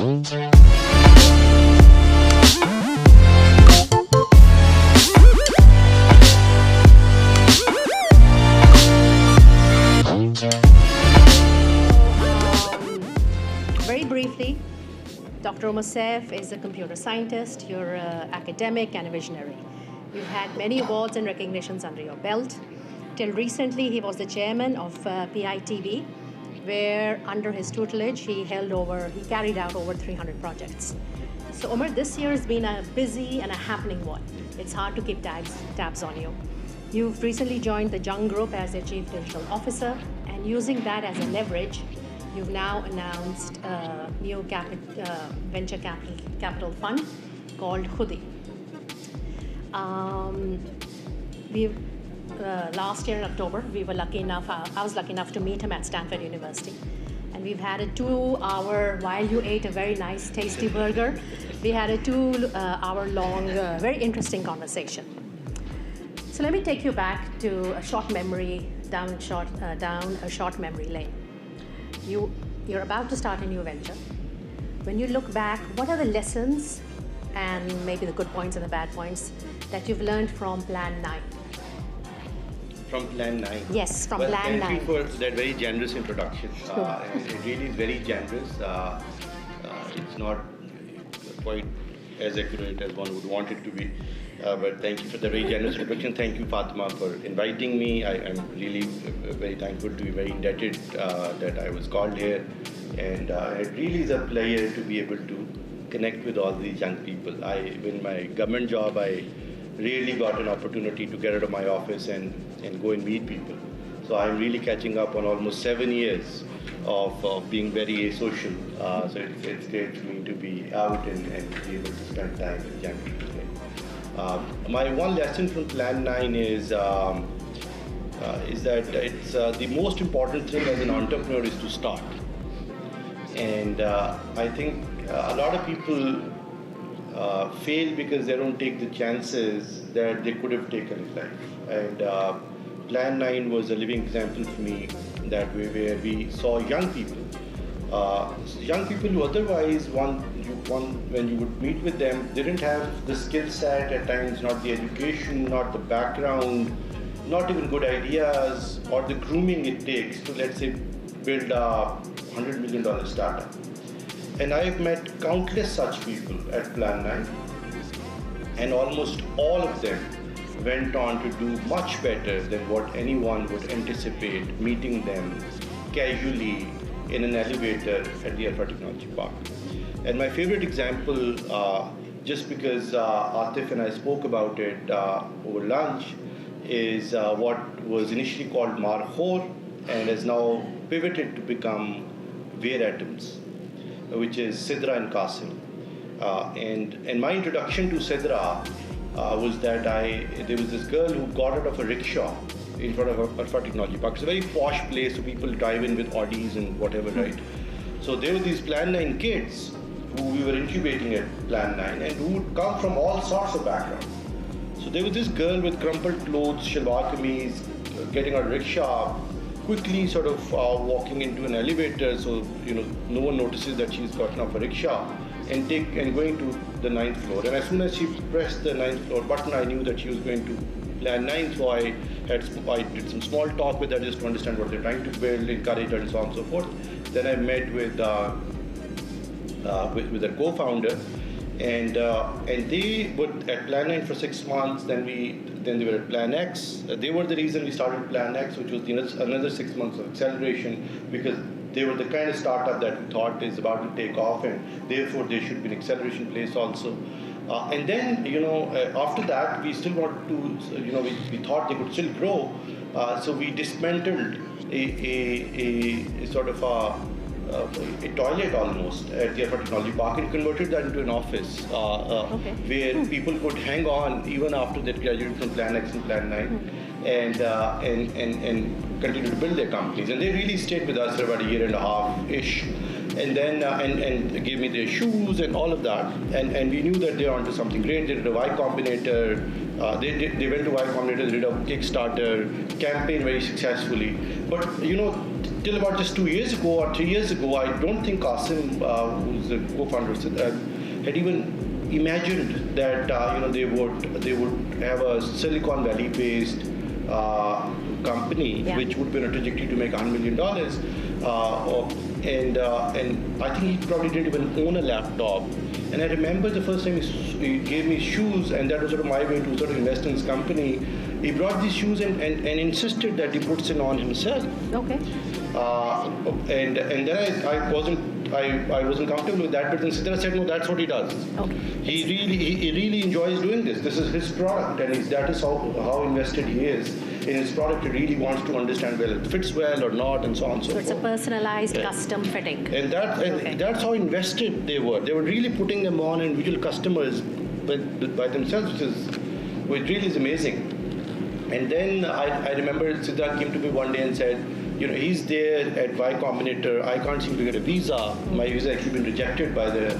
Very briefly, Dr. Umar Saif is a computer scientist, you're an academic and a visionary. You've had many awards and recognitions under your belt. Till recently, he was the chairman of PITB, where under his tutelage, he carried out over 300 projects. So Umar, this year has been a busy and a happening one. It's hard to keep tabs on you. You've recently joined the Young Group as their Chief Digital Officer, and using that as a leverage, you've now announced a new venture capital fund called Khudi. Last year in October, I was lucky enough to meet him at Stanford University. And we've had a 2-hour, while you ate a very nice, tasty burger, we had a 2-hour-long, very interesting conversation. So let me take you back to a short memory, down a short memory lane. You're about to start a new venture. When you look back, what are the lessons and maybe the good points and the bad points that you've learned from Plan 9? From Plan 9? Yes, from Plan 9. Thank you for that very generous introduction. It really is very generous. It's not quite as accurate as one would want it to be. But thank you for the very generous introduction. Thank you, Fatima, for inviting me. I'm really very thankful to be very indebted that I was called here. And it really is a pleasure to be able to connect with all these young people. In my government job, I really got an opportunity to get out of my office and go and meet people. So I'm really catching up on almost 7 years of being very asocial. So it's great for me to be out and be able to spend time with young people. My one lesson from Plan 9 is that it's the most important thing as an entrepreneur is to start. And I think a lot of people fail because they don't take the chances that they could have taken in life. And Plan 9 was a living example for me that way, where we saw young people who otherwise when you would meet with them, they didn't have the skill set at times, not the education, not the background, not even good ideas or the grooming it takes to, let's say, build a $100 million startup. And I've met countless such people at Plan 9, and almost all of them went on to do much better than what anyone would anticipate meeting them casually in an elevator at the Alpha Technology Park. And my favorite example, just because Atif and I spoke about it over lunch, is what was initially called Markhor and has now pivoted to become Wear Atoms, which is Sidra and Qasim. And my introduction to Sidra was that there was this girl who got out of a rickshaw in front of Alpha Technology Park. It's a very posh place, so people drive in with Audis and whatever, right? So there were these Plan 9 kids who we were incubating at Plan 9 and who would come from all sorts of backgrounds. So there was this girl with crumpled clothes, shalwar kameez, getting out of rickshaw, quickly sort of walking into an elevator, so no one notices that she's gotten off a rickshaw, and going to the 9th floor. And as soon as she pressed the 9th floor button, I knew that she was going to Plan 9. So I did some small talk with her just to understand what they're trying to build, encourage her, and so on and so forth. Then I met with her co-founder, and they were at Plan 9 for 6 months. Then they were at Plan X. They were the reason we started Plan X, which was another 6 months of acceleration, because they were the kind of startup that we thought is about to take off, and therefore there should be an acceleration place also. And then, after that, we still wanted to, we thought they could still grow. So we dismantled a sort of a toilet almost at the Alpha Technology Park and converted that into an office where people could hang on even after they graduated from Plan X and Plan 9 and continue to build their companies. And they really stayed with us for about a year and a half-ish. And then and gave me their shoes and all of that. And we knew that they were onto something great. They did a Y Combinator. They went to Y Combinator, they did a Kickstarter campaign very successfully. But till about just 2 years ago or 3 years ago, I don't think Qasim, who's the co-founder, had even imagined that they would have a Silicon Valley based company which would be on a trajectory to make $100 million. And I think he probably didn't even own a laptop. And I remember the first time he gave me shoes, and that was sort of my way to sort of invest in his company. He brought these shoes and insisted that he puts it on himself. Okay. And then I wasn't comfortable with that, but then I said, no, that's what he does. Okay. He really enjoys doing this. This is his product, and that is how invested he is in his product. He really wants to understand whether it fits well or not, and so on and so forth. So it's a personalized custom fitting. And that's how invested they were. They were really putting them on individual customers by themselves, which really is amazing. And then I remember Siddharth came to me one day and said, he's there at Y Combinator. I can't seem to get a visa. My visa has actually been rejected by the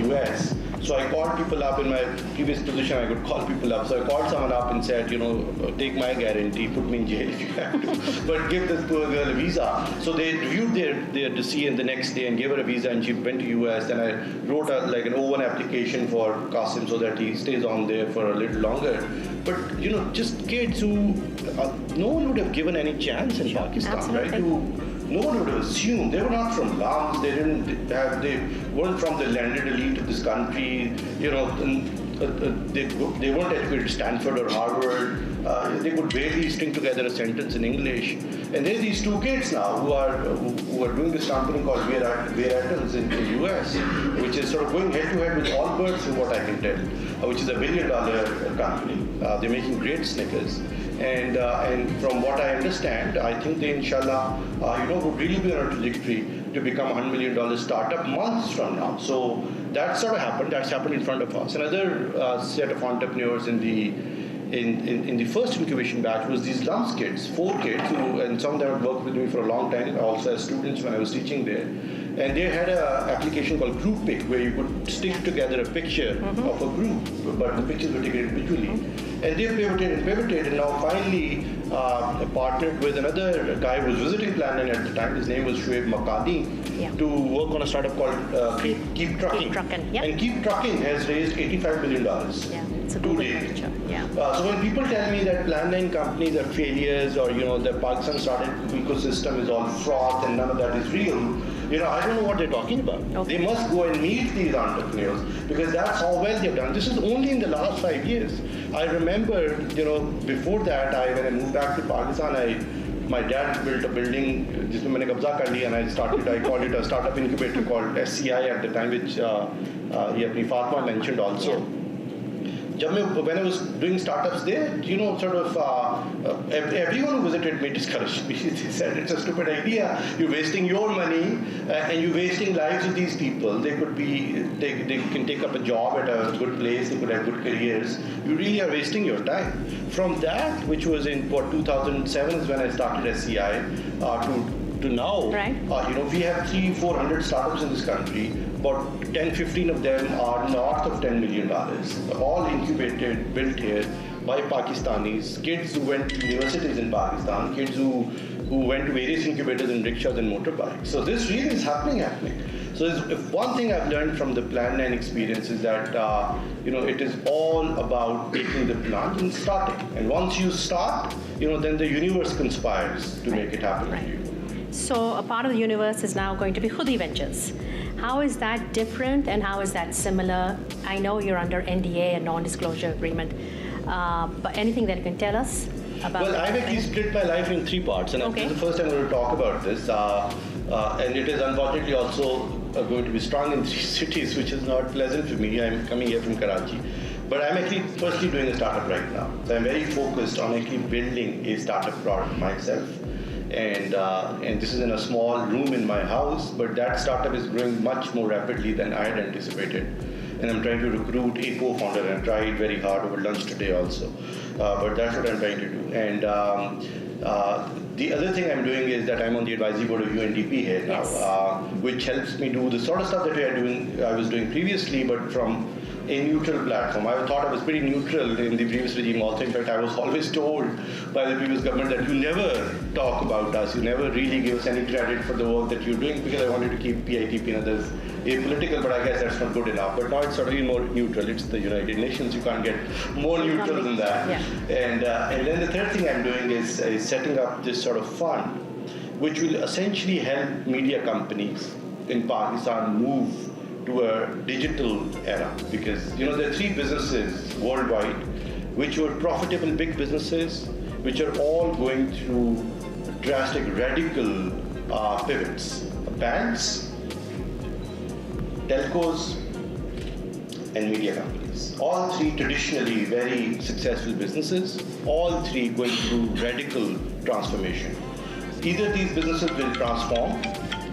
US. So I called people up. In my previous position, I could call people up. So I called someone up and said, take my guarantee, put me in jail if you have to, but give this poor girl a visa. So they reviewed their decision the next day and gave her a visa, and she went to US. Then I wrote an O1 application for Qasim so that he stays on there for a little longer. But just kids who no one would have given any chance in Pakistan, absolutely. right? No one would have assumed. They were not from slums. They weren't from the landed elite of this country. They weren't educated at Stanford or Harvard. They could barely string together a sentence in English. And there's these two kids now who are doing this company called Atoms in the US, which is sort of going head to head with Allbirds, from what I can tell, which is $1 billion company. They're making great Snickers. And from what I understand, I think they, inshallah, would really be on a trajectory to become a $100 million startup months from now. So that sort of happened. That's happened in front of us. Another set of entrepreneurs in the first incubation batch was these LUMS kids, 4 kids, and some of them had worked with me for a long time, also as students when I was teaching there. And they had an application called Group Pick, where you could stick together a picture of a group, but the pictures were taken individually. And they pivoted, and now finally partnered with another guy who was visiting Plan 9 at the time. His name was Shoaib Makani, to work on a startup called Keep Trucking. Keep Trucking, yep. And Keep Trucking has raised $85 million. Yeah, it's a good venture. Yeah. So when people tell me that Plan 9 companies are failures, or the Pakistan startup ecosystem is all froth and none of that is real, I don't know what they're talking about. Okay. They must go and meet these entrepreneurs, because that's how well they've done. This is only in the last 5 years. I remember, before that, when I moved back to Pakistan, my dad built a building, जिसमें मैंने कब्जा कर लिया, and I called it a startup incubator called SCI at the time, which अपनी Fatma mentioned also. Yeah. When I was doing startups there, everyone who visited me discouraged me. They said, it's a stupid idea. You're wasting your money and you're wasting lives of these people. They can take up a job at a good place. They could have good careers. You really are wasting your time. From that, which was in 2007 is when I started SCI, to now, right. We have 300-400 startups in this country. About 10-15 of them are north of $10 million, all incubated, built here by Pakistanis, kids who went to universities in Pakistan, kids who went to various incubators in rickshaws and motorbikes. So this really is happening. So if one thing I've learned from the Plan 9 experience is that it is all about taking the plunge and starting. And once you start, then the universe conspires to make it happen for you. So a part of the universe is now going to be Khudi Ventures. How is that different and how is that similar? I know you're under NDA, a non-disclosure agreement, but anything that you can tell us about? Well, I've actually split my life in 3 parts, and this is the first time I'm going to talk about this. And it is unfortunately also going to be strong in 3 cities, which is not pleasant for me. I'm coming here from Karachi. But I'm actually firstly doing a startup right now. So I'm very focused on actually building a startup product myself. And this is in a small room in my house, but that startup is growing much more rapidly than I had anticipated. And I'm trying to recruit a co-founder, and I tried very hard over lunch today also. But that's what I'm trying to do. And the other thing I'm doing is that I'm on the advisory board of UNDP here now, which helps me do the sort of stuff that I was doing previously, but from a neutral platform. I thought I was pretty neutral in the previous regime also. In fact, I was always told by the previous government that you never talk about us, you never really give us any credit for the work that you're doing, because I wanted to keep PITP and others apolitical, but I guess that's not good enough. But now it's sort of more neutral. It's the United Nations. You can't get more neutral than that. Yeah. And then the third thing I'm doing is setting up this sort of fund, which will essentially help media companies in Pakistan move to a digital era. Because there are 3 businesses worldwide which were profitable big businesses, which are all going through drastic, radical pivots. Banks, telcos, and media companies. All 3 traditionally very successful businesses, all 3 going through radical transformation. Either these businesses will transform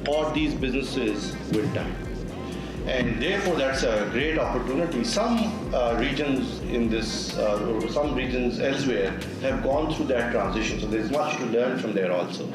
or these businesses will die. And therefore, that's a great opportunity. Some regions in this, or some regions elsewhere have gone through that transition, so there's much to learn from there also.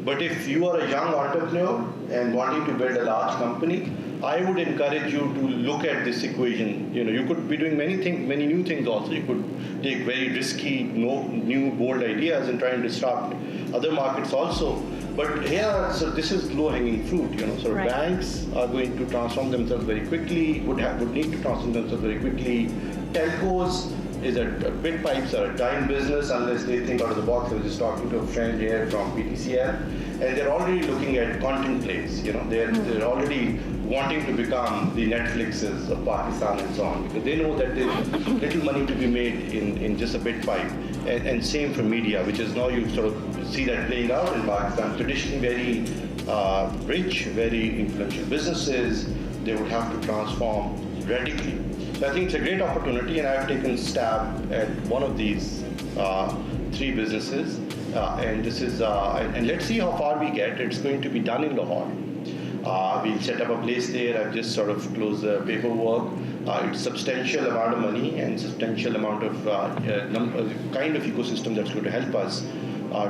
But if you are a young entrepreneur and wanting to build a large company, I would encourage you to look at this equation. You could be doing many new things also. You could take very risky, new, bold ideas and try and disrupt other markets also. But here, so this is low-hanging fruit. So right. Banks are going to transform themselves very quickly. Would need to transform themselves very quickly. Telcos is bit pipes are a dying business unless they think out of the box. I was just talking to a friend here from PTCL, and they're already looking at content plays. They're already wanting to become the Netflixes of Pakistan and so on, because they know that there's little money to be made in just a bit pipe. And same for media, which is now you sort of see that playing out in Pakistan. Traditionally very rich, very influential businesses, they would have to transform radically. So I think it's a great opportunity, and I've taken stab at one of these 3 businesses, and this is and let's see how far we get. It's going to be done in Lahore. We'll set up a place there. I've just sort of closed the paperwork. It's substantial amount of money and substantial amount of kind of ecosystem that's going to help us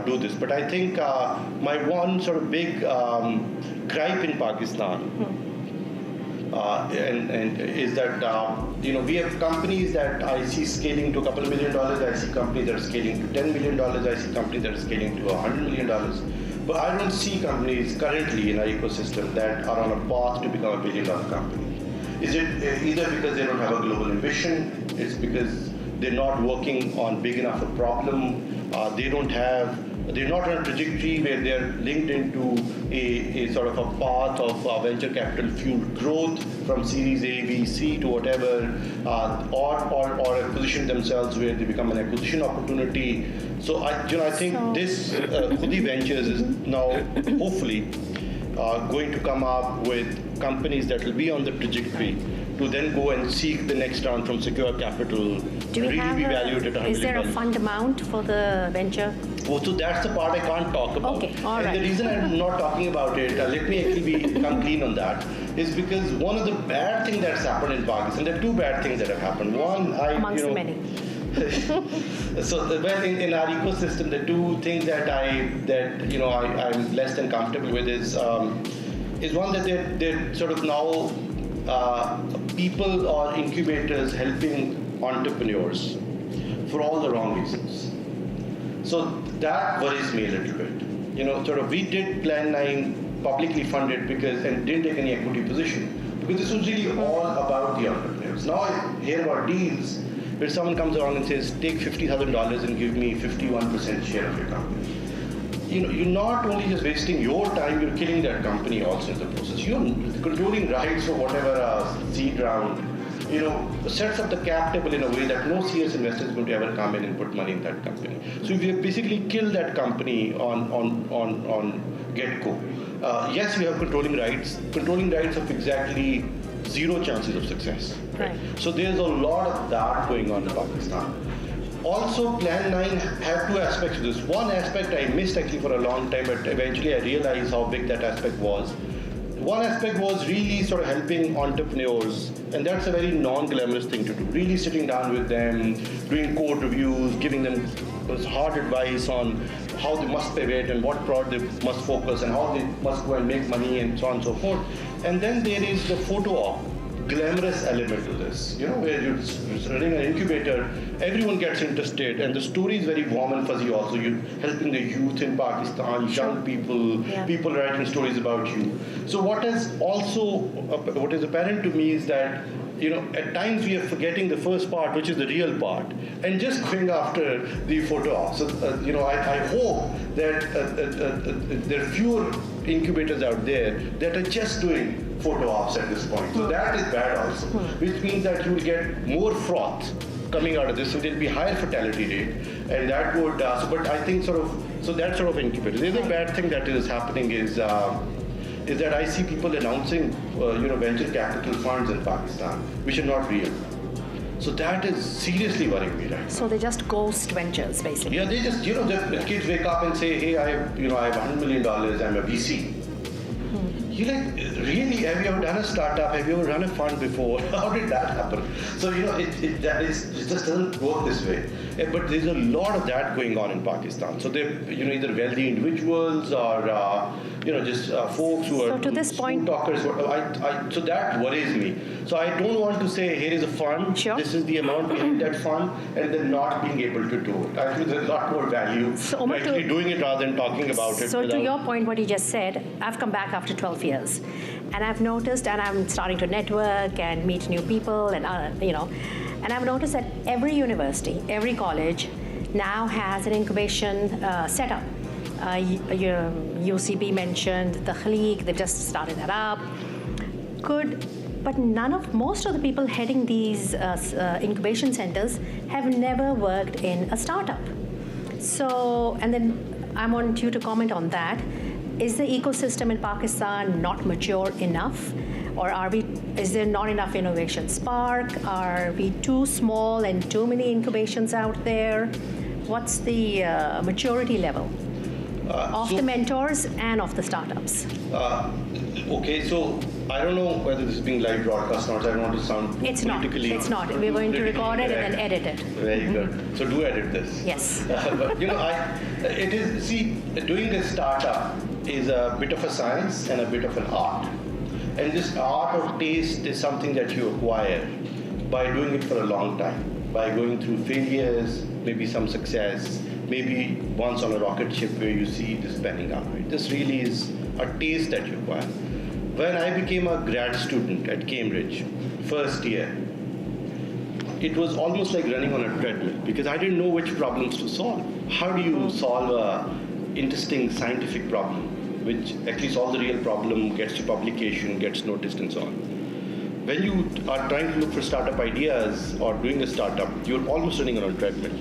do this. But I think my one sort of big gripe in Pakistan and is that we have companies that I see scaling to a couple of $1 million. I see companies that are scaling to $10 million. I see companies that are scaling to $100 million. But I don't see companies currently in our ecosystem that are on a path to become a $1 billion company. Is it either because they don't have a global ambition? It's because they're not working on big enough a problem. They're not on a trajectory where they're linked into a sort of a path of venture capital fueled growth from Series A, B, C to whatever, or position themselves where they become an acquisition opportunity. So I think this Khudi Ventures is now hopefully going to come up with companies that will be on the trajectory to then go and seek the next round from secure capital, really be valued at $100 million. Is there a fund amount for the venture? Oh, so that's the part I can't talk about. Okay, all right. And the reason I'm not talking about it, let me actually come clean on that, is because one of the bad things that's happened in Pakistan, there are 2 bad things that have happened. One, amongst the many. So well, in our ecosystem, the 2 things that I'm less than comfortable with is one that they're sort of now people or incubators helping entrepreneurs for all the wrong reasons. So that worries me a little bit. Sort of we did Plan 9 publicly funded and didn't take any equity position, because this was really all about the entrepreneurs. Now I hear about deals where someone comes along and says, take $50,000 and give me 51% share of your company. You're not only just wasting your time, you're killing that company also in the process. You're controlling rights for whatever seed round, sets up the cap table in a way that no serious investor is going to ever come in and put money in that company. So if you basically kill that company on get-go. Yes, you have controlling rights of exactly 0 chances of success. Right. So there's a lot of that going on in Pakistan. Also, Plan 9 had 2 aspects to this. One aspect I missed actually for a long time, but eventually I realized how big that aspect was. One aspect was really sort of helping entrepreneurs, and that's a very non-glamorous thing to do. Really sitting down with them, doing code reviews, giving them hard advice on how they must pivot and what product they must focus and how they must go and make money and so on and so forth. And then there is the photo op, glamorous element to this. Where you're running an incubator, everyone gets interested, and the story is very warm and fuzzy also. You're helping the youth in Pakistan, young people, people writing stories about you. So what is apparent to me is that, at times we are forgetting the first part, which is the real part, and just going after the photo op. So, I hope that there are fewer incubators out there that are just doing photo ops at this point. So that is bad also, which means that you will get more froth coming out of this, so there will be higher fatality rate, and that would. But I think that sort of incubator. The other bad thing that is happening is that I see people announcing, venture capital funds in Pakistan, which are not real. So that is seriously worrying me right now. So they just ghost ventures, basically. Yeah, they just, the kids wake up and say, hey, I have $100 million, I'm a VC. You're like, really? Have you ever done a startup? Have you ever run a fund before? How did that happen? So, it just doesn't work this way. But there's a lot of that going on in Pakistan. So they're, either wealthy individuals or, just folks who are so to this point, talkers. So that worries me. So I don't want to say, here is a fund, this is the amount in that fund, and then not being able to do it. I think there's a lot more value actually doing it rather than talking about it. So to your point, what you just said, I've come back after 12 years. And I've noticed, and I'm starting to network and meet new people, and and I've noticed that every university, every college now has an incubation setup. UCB mentioned the Khaleek, they just started that up. But most of the people heading these incubation centers have never worked in a startup. So, and then I want you to comment on that. Is the ecosystem in Pakistan not mature enough? Or is there not enough innovation spark? Are we too small and too many incubations out there? What's the maturity level of the mentors and of the startups? Okay, so I don't know whether this is being live broadcast or not. I don't want to sound politically. It's not. We're going to record it and then edit it. Very good. So do edit this. Yes. But it is. See, doing a startup is a bit of a science and a bit of an art. And this art of taste is something that you acquire by doing it for a long time, by going through failures, maybe some success, maybe once on a rocket ship where you see this panning out. Right? This really is a taste that you acquire. When I became a grad student at Cambridge, first year, it was almost like running on a treadmill because I didn't know which problems to solve. How do you solve an interesting scientific problem, which actually solves the real problem, gets to publication, gets noticed, and so on? When you are trying to look for startup ideas or doing a startup, you're almost running on a treadmill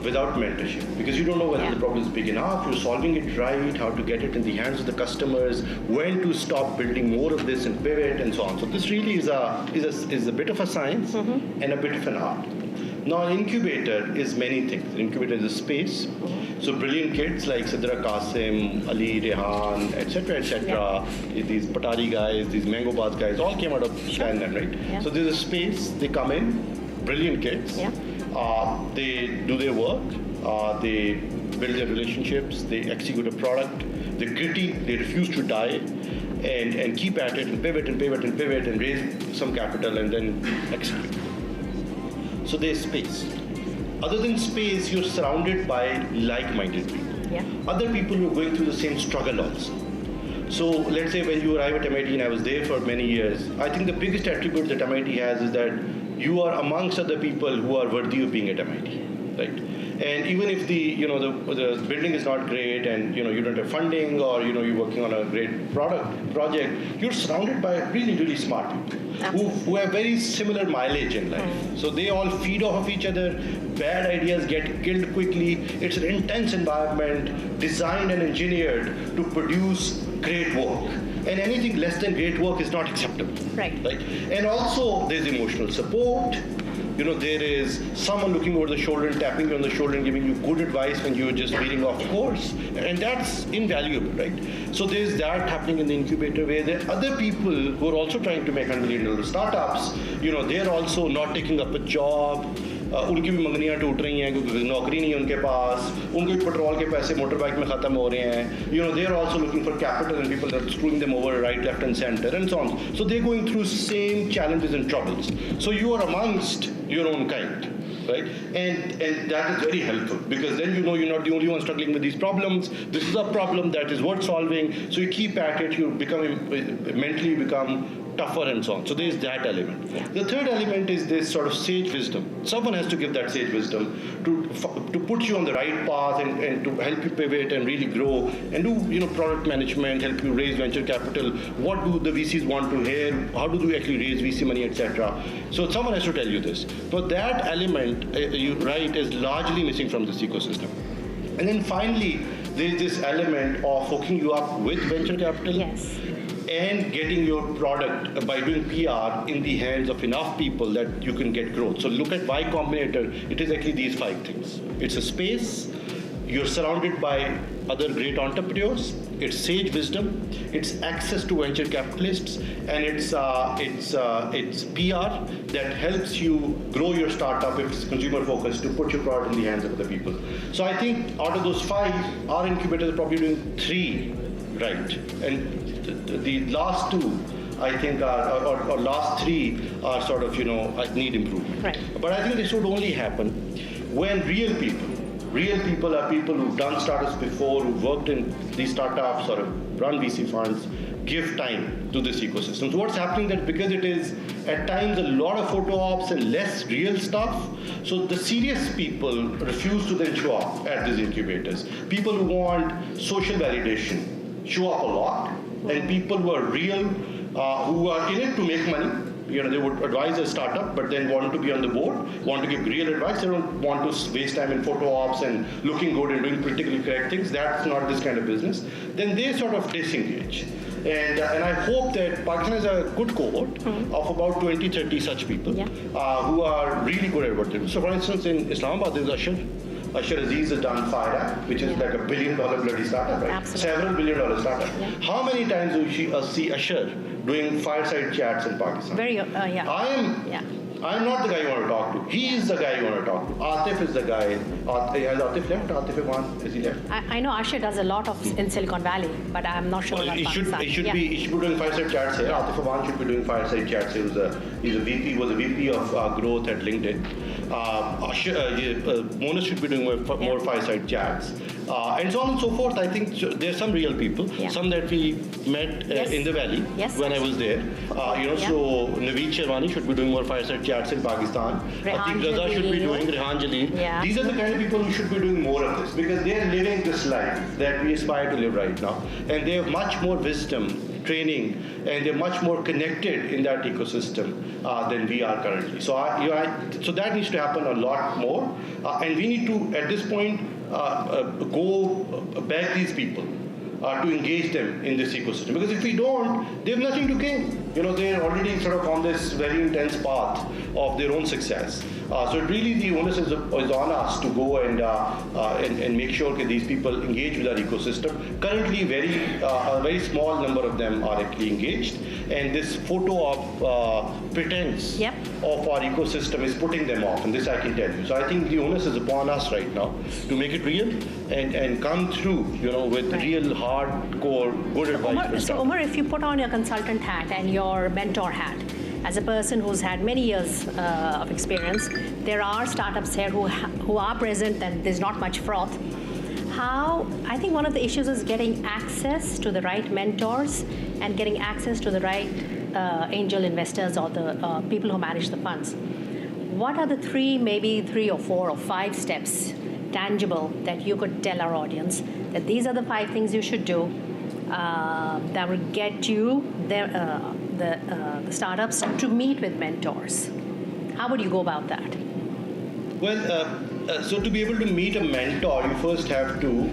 without mentorship because you don't know whether the problem is big enough, you're solving it right, how to get it in the hands of the customers, when to stop building more of this and pivot, and so on. So this really is a bit of a science and a bit of an art. Now, an incubator is many things. An incubator is a space. So brilliant kids like Sidra Qasim, Ali, Rehan, etc., these Patari guys, these Mango Baz guys, all came out of Shannon, right? Yeah. So there's a space, they come in, brilliant kids. Yeah. They do their work, they build their relationships, they execute a product, they're gritty, they refuse to die, and keep at it and pivot and pivot and pivot and raise some capital and then execute. So there's space. Other than space, you're surrounded by like-minded people. Yeah. Other people who are going through the same struggle also. So let's say when you arrive at MIT, and I was there for many years, I think the biggest attribute that MIT has is that you are amongst other people who are worthy of being at MIT, right? And even if the building is not great and you don't have funding or you're working on a great project, you're surrounded by really, really smart people who have very similar mileage in life. So they all feed off of each other. Bad ideas get killed quickly. It's an intense environment designed and engineered to produce great work. And anything less than great work is not acceptable. Right? And also there's emotional support. There is someone looking over the shoulder and tapping you on the shoulder and giving you good advice when you're just veering off course. And that's invaluable, right? So there's that happening in the incubator where there are other people who are also trying to make $100 million startups. They're also not taking up a job. उनकी भी मंगनियाँ टूट रही हैं क्योंकि नौकरी नहीं है उनके पास, उनके पेट्रोल के पैसे मोटर बाइक में ख़त्म हो रहे हैं, they are also looking for capital and people are screwing them over right, left and center and so on. So they're going through same challenges and troubles. So you are amongst your own kind. Right? And that is very helpful because then you're not the only one struggling with these problems. This is a problem that is worth solving. So you keep at it, you mentally become tougher and so on. So there's that element. Yeah. The third element is this sort of sage wisdom. Someone has to give that sage wisdom to put you on the right path and to help you pivot and really grow and do product management, help you raise venture capital. What do the VCs want to hear? How do you actually raise VC money, etc. So someone has to tell you this. But that element, you're right, is largely missing from this ecosystem. And then finally, there's this element of hooking you up with venture capital. Yes. And getting your product by doing PR in the hands of enough people that you can get growth. So look at Y Combinator, it is actually these 5 things. It's a space, you're surrounded by other great entrepreneurs, it's sage wisdom, it's access to venture capitalists, and it's PR that helps you grow your startup if it's consumer focused to put your product in the hands of other people. So I think out of those 5, our incubators are probably doing 3 right. And the last 2, I think, or last 3 are sort of, need improvement. Right. But I think this would only happen when real people are people who've done startups before, who've worked in these startups or have run VC funds, give time to this ecosystem. So what's happening that because it is at times a lot of photo ops and less real stuff, so the serious people refuse to then show up at these incubators. People who want social validation show up a lot, and people who are real, who are in it to make money, they would advise a startup, but then want to be on the board, want to give real advice. They don't want to waste time in photo ops and looking good and doing politically correct things. That's not this kind of business. Then they sort of disengage. And I hope that Pakistan is a good cohort of about 20, 30 such people who are really good at what they do. So for instance, in Islamabad, there's Ashar Aziz has done Fire, which is like $1 billion bloody startup, right? Absolutely. Several $1 billion startup. Yeah. How many times do you see Ashar doing fireside chats in Pakistan? I'm not the guy you want to talk to. He is the guy you want to talk to. Atif is the guy. Has Atif left? Atif Iman, is he left? I know Asher does a lot of in Silicon Valley, but I'm not sure about Pakistan. He should be doing fireside chats here. Atif Iman should be doing fireside chats. He was a VP of growth at LinkedIn. Mona should be doing more fireside chats. And so on and so forth. I think there's some real people, some that we met in the valley when I was there. So Naveed Sherwani should be doing more fireside chats in Pakistan. Atik Raza should be doing, Rehan Jalil. These are the kind of people who should be doing more of this because they're living this life that we aspire to live right now. And they have much more wisdom, training, and they're much more connected in that ecosystem than we are currently. So so that needs to happen a lot more. And we need to, at this point, go back these people to engage them in this ecosystem. Because if we don't, they have nothing to gain. They're already sort of on this very intense path of their own success. So really the onus is on us to go and make sure that these people engage with our ecosystem. Currently, a very small number of them are actually engaged. And this photo of pretense of our ecosystem is putting them off. And this I can tell you. So I think the onus is upon us right now to make it real and come through, with real hardcore good advice. So Umar, if you put on your consultant hat and your mentor hat, as a person who's had many years of experience, there are startups here who are present and there's not much froth. I think one of the issues is getting access to the right mentors and getting access to the right angel investors or the people who manage the funds. What are the 3 or 4 or 5 steps, tangible, that you could tell our audience that these are the 5 things you should do that will get you the startups to meet with mentors? How would you go about that? Well, so to be able to meet a mentor, you first have to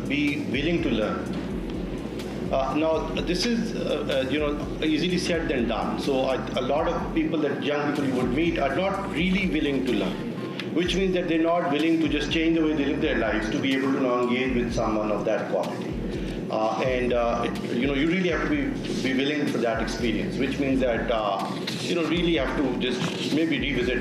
be willing to learn. Now, this is easily said than done. So a lot of people young people you would meet are not really willing to learn, which means that they're not willing to just change the way they live their lives to be able to now engage with someone of that quality. You really have to be willing for that experience, which means that really have to just maybe revisit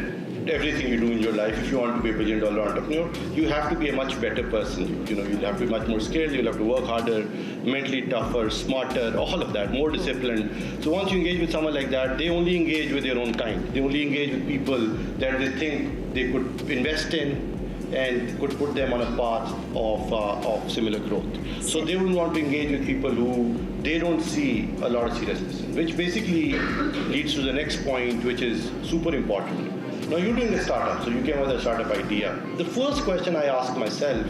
everything you do in your life. If you want to be a billion-dollar entrepreneur, you have to be a much better person. You'll have to be much more skilled. You'll have to work harder, mentally tougher, smarter, all of that, more disciplined. So once you engage with someone like that, they only engage with their own kind. They only engage with people that they think they could invest in and could put them on a path of similar growth. So they wouldn't want to engage with people who they don't see a lot of seriousness in, which basically leads to the next point, which is super important. Now you're doing a startup, so you came with a startup idea. The first question I ask myself,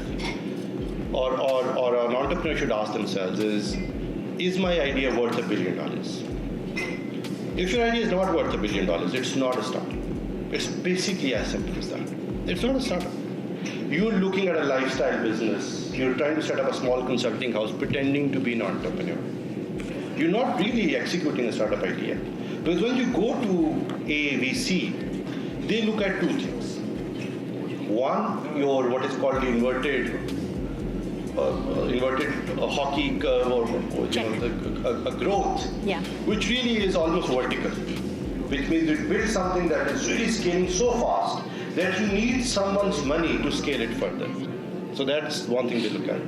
or an entrepreneur should ask themselves is my idea worth $1 billion? If your idea is not worth $1 billion, it's not a startup. It's basically as simple as that. It's not a startup. You're looking at a lifestyle business. You're trying to set up a small consulting house pretending to be an entrepreneur. You're not really executing a startup idea. Because when you go to a VC, they look at two things. One, your what is called the inverted hockey curve, or a growth, which really is almost vertical, which means you build something that is really scaling so fast that you need someone's money to scale it further. So that's one thing they look at.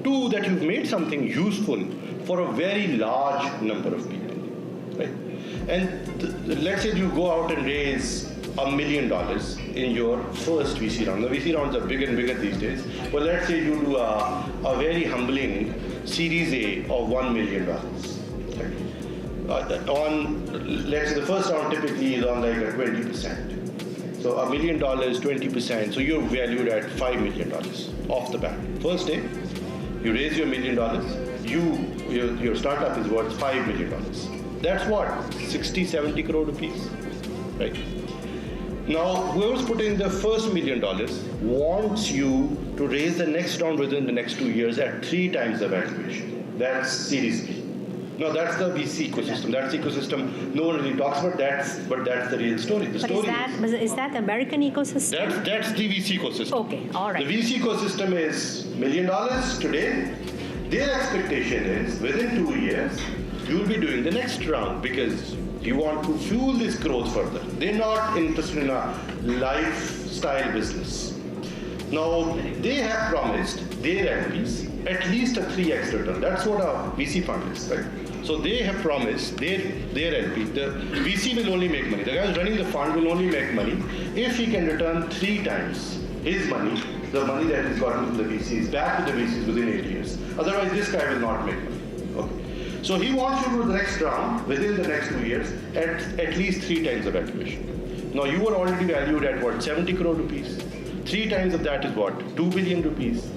Two, that you've made something useful for a very large number of people, right? And let's say you go out and raise $1 million in your first VC round. The VC rounds are bigger and bigger these days. But let's say you do a very humbling Series A of $1 million. Right? Let's say the first round typically is on like a 20%. So $1 million, 20%. So you're valued at $5 million off the bat. First day, you raise your $1 million. Your startup is worth $5 million. That's what? 60, 70 crore rupees, right? Now, whoever's putting the first $1 million wants you to raise the next round within the next 2 years at 3 times the valuation. That's Series B. Now, that's the VC ecosystem. That's the ecosystem no one really talks about. But that's the real story. Is that the American ecosystem? That's the VC ecosystem. Okay, all right. The VC ecosystem is $1 million today. Their expectation is within 2 years you will be doing the next round because you want to fuel this growth further. They're not interested in a lifestyle business. Now, they have promised their LPs at least a 3x return. That's what a VC fund is, right? So they have promised their LP, the VC will only make money. The guy who's running the fund will only make money if he can return 3 times his money, the money that he's gotten from the VCs, back to the VCs within 8 years. Otherwise, this guy will not make money. Okay. So he wants you to do the next round within the next 2 years at least 3 times the valuation. Now you are already valued at what, 70 crore rupees? 3 times of that is what, 2 billion rupees?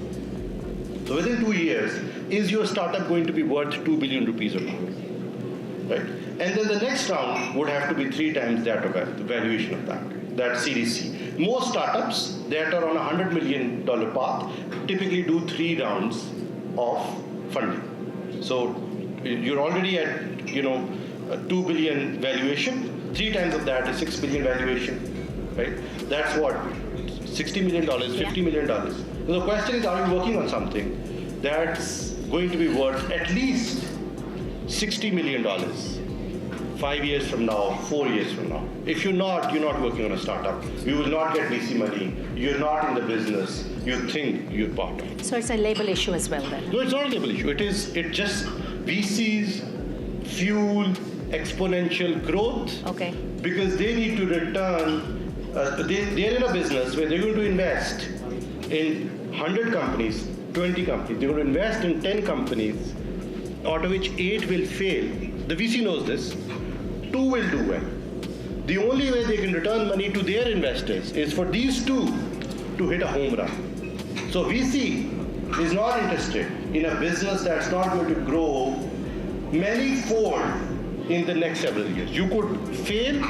So within 2 years, is your startup going to be worth 2 billion rupees or not? Right? And then the next round would have to be 3 times that of the valuation of that Series C. Most startups that are on a $100 million path typically do 3 rounds of funding. So you're already at, a 2 billion valuation. 3 times of that is 6 billion valuation, right? That's what, $60 million, $50 million. So the question is, are you working on something that's going to be worth at least $60 million 5 years from now, 4 years from now? If you're not working on a startup. You will not get VC money. You're not in the business you think you're part of. So it's a label issue as well then? No, it's not a label issue. It just VCs fuel exponential growth. Okay. Because they need to return. They're in a business where they're going to invest in 100 companies, 20 companies. They're going to invest in 10 companies, out of which 8 will fail. The VC knows this. 2 will do well. The only way they can return money to their investors is for these 2 to hit a home run. So VC is not interested in a business that's not going to grow many-fold in the next several years. You could fail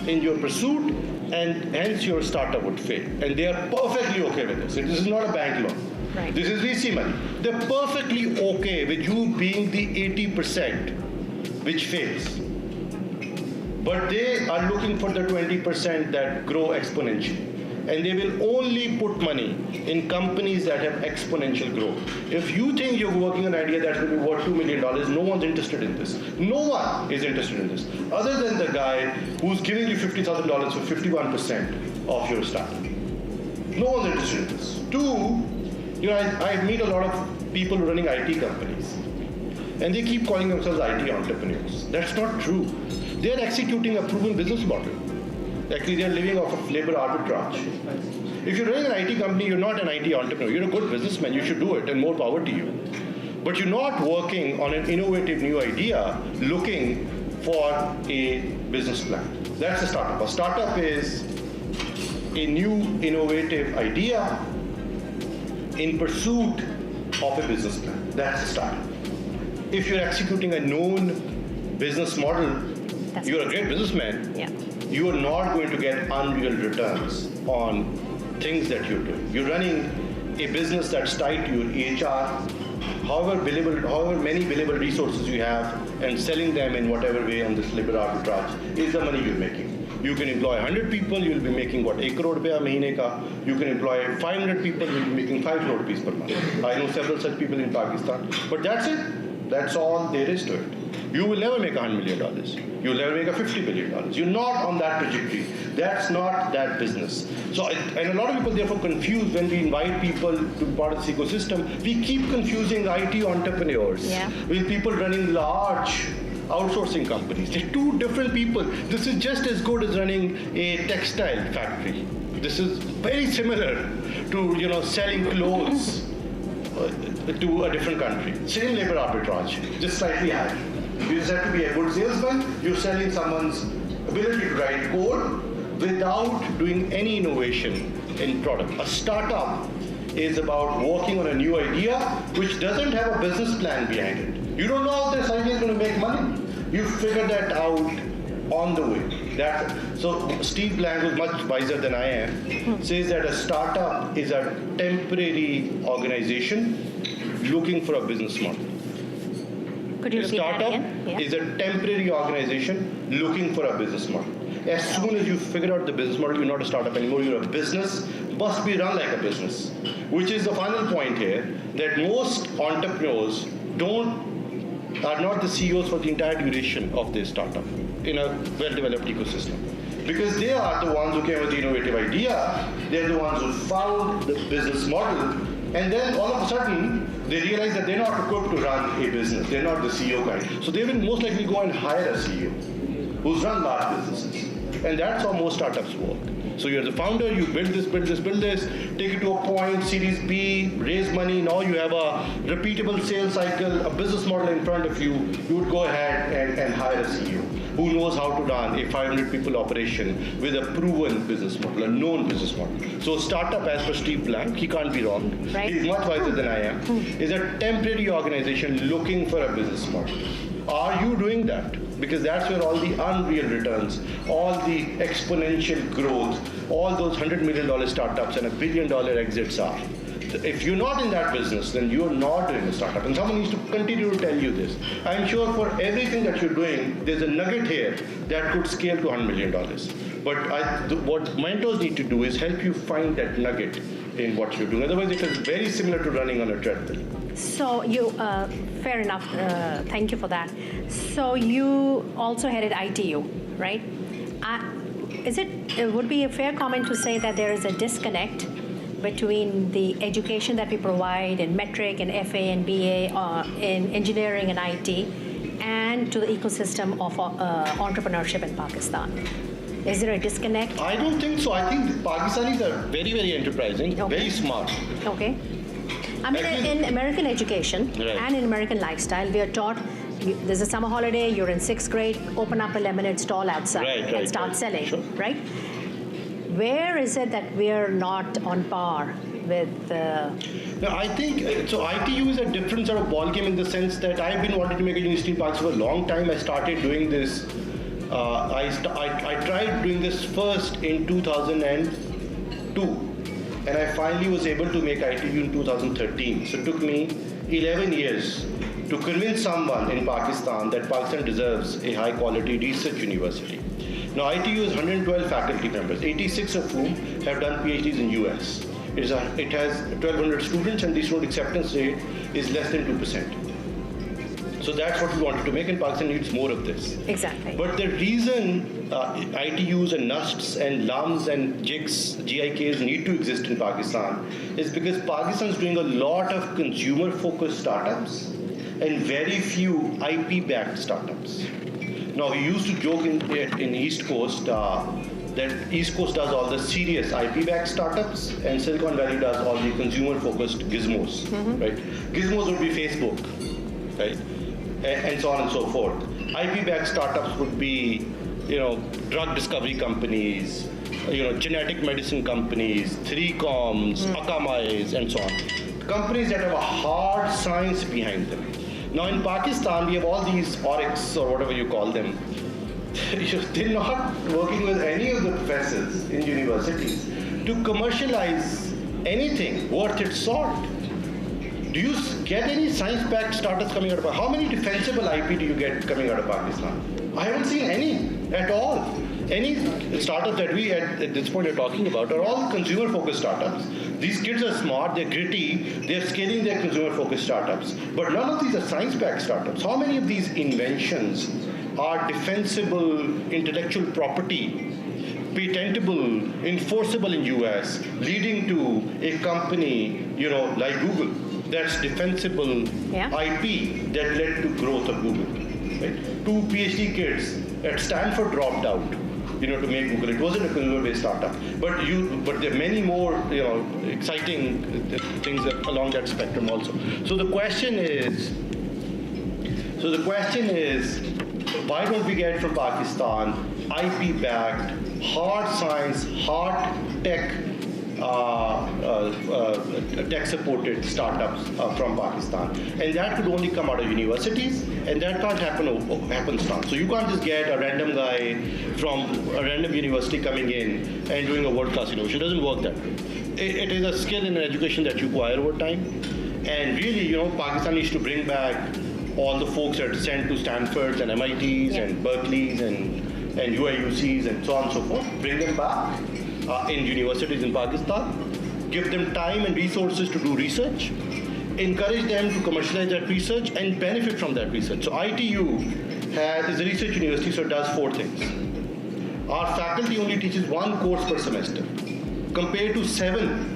in your pursuit, and hence your startup would fail. And they are perfectly okay with this. This is not a bank loan. Right. This is VC money. They're perfectly okay with you being the 80% which fails. But they are looking for the 20% that grow exponentially. and they will only put money in companies that have exponential growth. If you think you're working on an idea that's going to be worth $2 million, no one's interested in this. No one is interested in this, other than the guy who's giving you $50,000 for 51% of your startup. No one's interested in this. Two, I meet a lot of people running IT companies, and they keep calling themselves IT entrepreneurs. That's not true. They're executing a proven business model. Actually, they're living off of labor arbitrage. If you're running an IT company, you're not an IT entrepreneur. You're a good businessman. You should do it, and more power to you. But you're not working on an innovative new idea, looking for a business plan. That's a startup. A startup is a new innovative idea in pursuit of a business plan. That's a startup. If you're executing a known business model, you're a great businessman. Yeah. You are not going to get unreal returns on things that you're doing. You're running a business that's tied to your HR, however many billable resources you have, and selling them in whatever way on this labor arbitrage is the money you're making. You can employ 100 people, you'll be making what, 1 crore rupees mahine ka. You can employ 500 people, you'll be making 5 crore rupees per month. I know several such people in Pakistan, but that's it. That's all there is to it. You will never make $100 million. You'll never make $50 billion. You're not on that trajectory. That's not that business. So, and a lot of people therefore confuse when we invite people to be part of this ecosystem. We keep confusing IT entrepreneurs with people running large outsourcing companies. They're two different people. This is just as good as running a textile factory. This is very similar to selling clothes to a different country. Same labor arbitrage, just slightly higher. You just have to be a good salesman. You're selling someone's ability to write code without doing any innovation in product. A startup is about working on a new idea which doesn't have a business plan behind it. You don't know how this idea is going to make money. You figure that out on the way. So Steve Blank, who's much wiser than I am, says that a startup is a temporary organization looking for a business model. Could you repeat that again? A startup is a temporary organization looking for a business model. As soon as you figure out the business model, you're not a startup anymore, you're a business, must be run like a business. Which is the final point here, that most entrepreneurs are not the CEOs for the entire duration of their startup in a well-developed ecosystem. Because they are the ones who came with the innovative idea, they're the ones who found the business model, and then all of a sudden, they realize that they're not equipped to run a business. They're not the CEO guy. So they will most likely go and hire a CEO who's run large businesses. And that's how most startups work. So you're the founder, you build this, take it to a point, Series B, raise money, now you have a repeatable sales cycle, a business model in front of you, you would go ahead and hire a CEO who knows how to run a 500 people operation with a proven business model, a known business model. So startup, as per Steve Blank, he can't be wrong, right. He's much wiser than I am, is a temporary organization looking for a business model. Are you doing that? Because that's where all the unreal returns, all the exponential growth, all those $100 million startups and $1 billion exits are. If you're not in that business, then you're not doing a startup. And someone needs to continue to tell you this. I'm sure for everything that you're doing, there's a nugget here that could scale to $100 million. But what mentors need to do is help you find that nugget in what you're doing. Otherwise, it is very similar to running on a treadmill. So you, fair enough, thank you for that. So you also headed ITU, right? It would be a fair comment to say that there is a disconnect between the education that we provide in metric and FA and BA in engineering and IT and to the ecosystem of entrepreneurship in Pakistan? Is there a disconnect? I don't think so. I think the Pakistanis are very, very enterprising, very smart. Okay. I mean, in American education and in American lifestyle, we are taught there's a summer holiday, you're in 6th grade, open up a lemonade stall outside and start selling, right? Where is it that we're not on par with No, I think, so ITU is a different sort of ballgame in the sense that I've been wanting to make a university in Pakistan for a long time. I started doing this, I tried doing this first in 2002. And I finally was able to make ITU in 2013. So it took me 11 years to convince someone in Pakistan that Pakistan deserves a high-quality research university. Now, ITU has 112 faculty members, 86 of whom have done PhDs in US. It has 1,200 students, and the student acceptance rate is less than 2%. So that's what we wanted to make, and Pakistan needs more of this. Exactly. But the reason ITUs and NUSTs and LUMs and GIKs need to exist in Pakistan is because Pakistan is doing a lot of consumer-focused startups and very few IP-backed startups. Now, we used to joke in East Coast that East Coast does all the serious IP-backed startups, and Silicon Valley does all the consumer-focused gizmos, right? Gizmos would be Facebook, right? And so on and so forth. IP-backed startups would be, drug discovery companies, genetic medicine companies, 3Coms, Akamais, and so on. Companies that have a hard science behind them. Now in Pakistan, we have all these Oryx or whatever you call them. They're not working with any of the professors in universities to commercialize anything worth its salt. Do you get any science-backed startups coming out of Pakistan? How many defensible IP do you get coming out of Pakistan? I haven't seen any at all. Any startups that we at this point are talking about are all consumer-focused startups. These kids are smart, they're gritty, they're scaling their consumer-focused startups. But none of these are science-backed startups. How many of these inventions are defensible intellectual property, patentable, enforceable in US, leading to a company, like Google, that's defensible IP that led to growth of Google. Right? 2 PhD kids at Stanford dropped out, to make Google. It wasn't a consumer-based startup, but there are many more, exciting things along that spectrum also. So the question is, why don't we get from Pakistan IP-backed, hard science, hard tech, tech-supported startups from Pakistan, and that could only come out of universities, and that can't happen happenstance. So you can't just get a random guy from a random university coming in and doing a world-class innovation. It doesn't work that way. It is a skill in education that you acquire over time, and really, Pakistan needs to bring back all the folks that are sent to Stanfords and MITs and Berkeleys and UIUCs and so on and so forth. Bring them back in universities in Pakistan, give them time and resources to do research, encourage them to commercialize that research and benefit from that research. So ITU is a research university, so it does 4 things. Our faculty only teaches 1 course per semester, compared to 7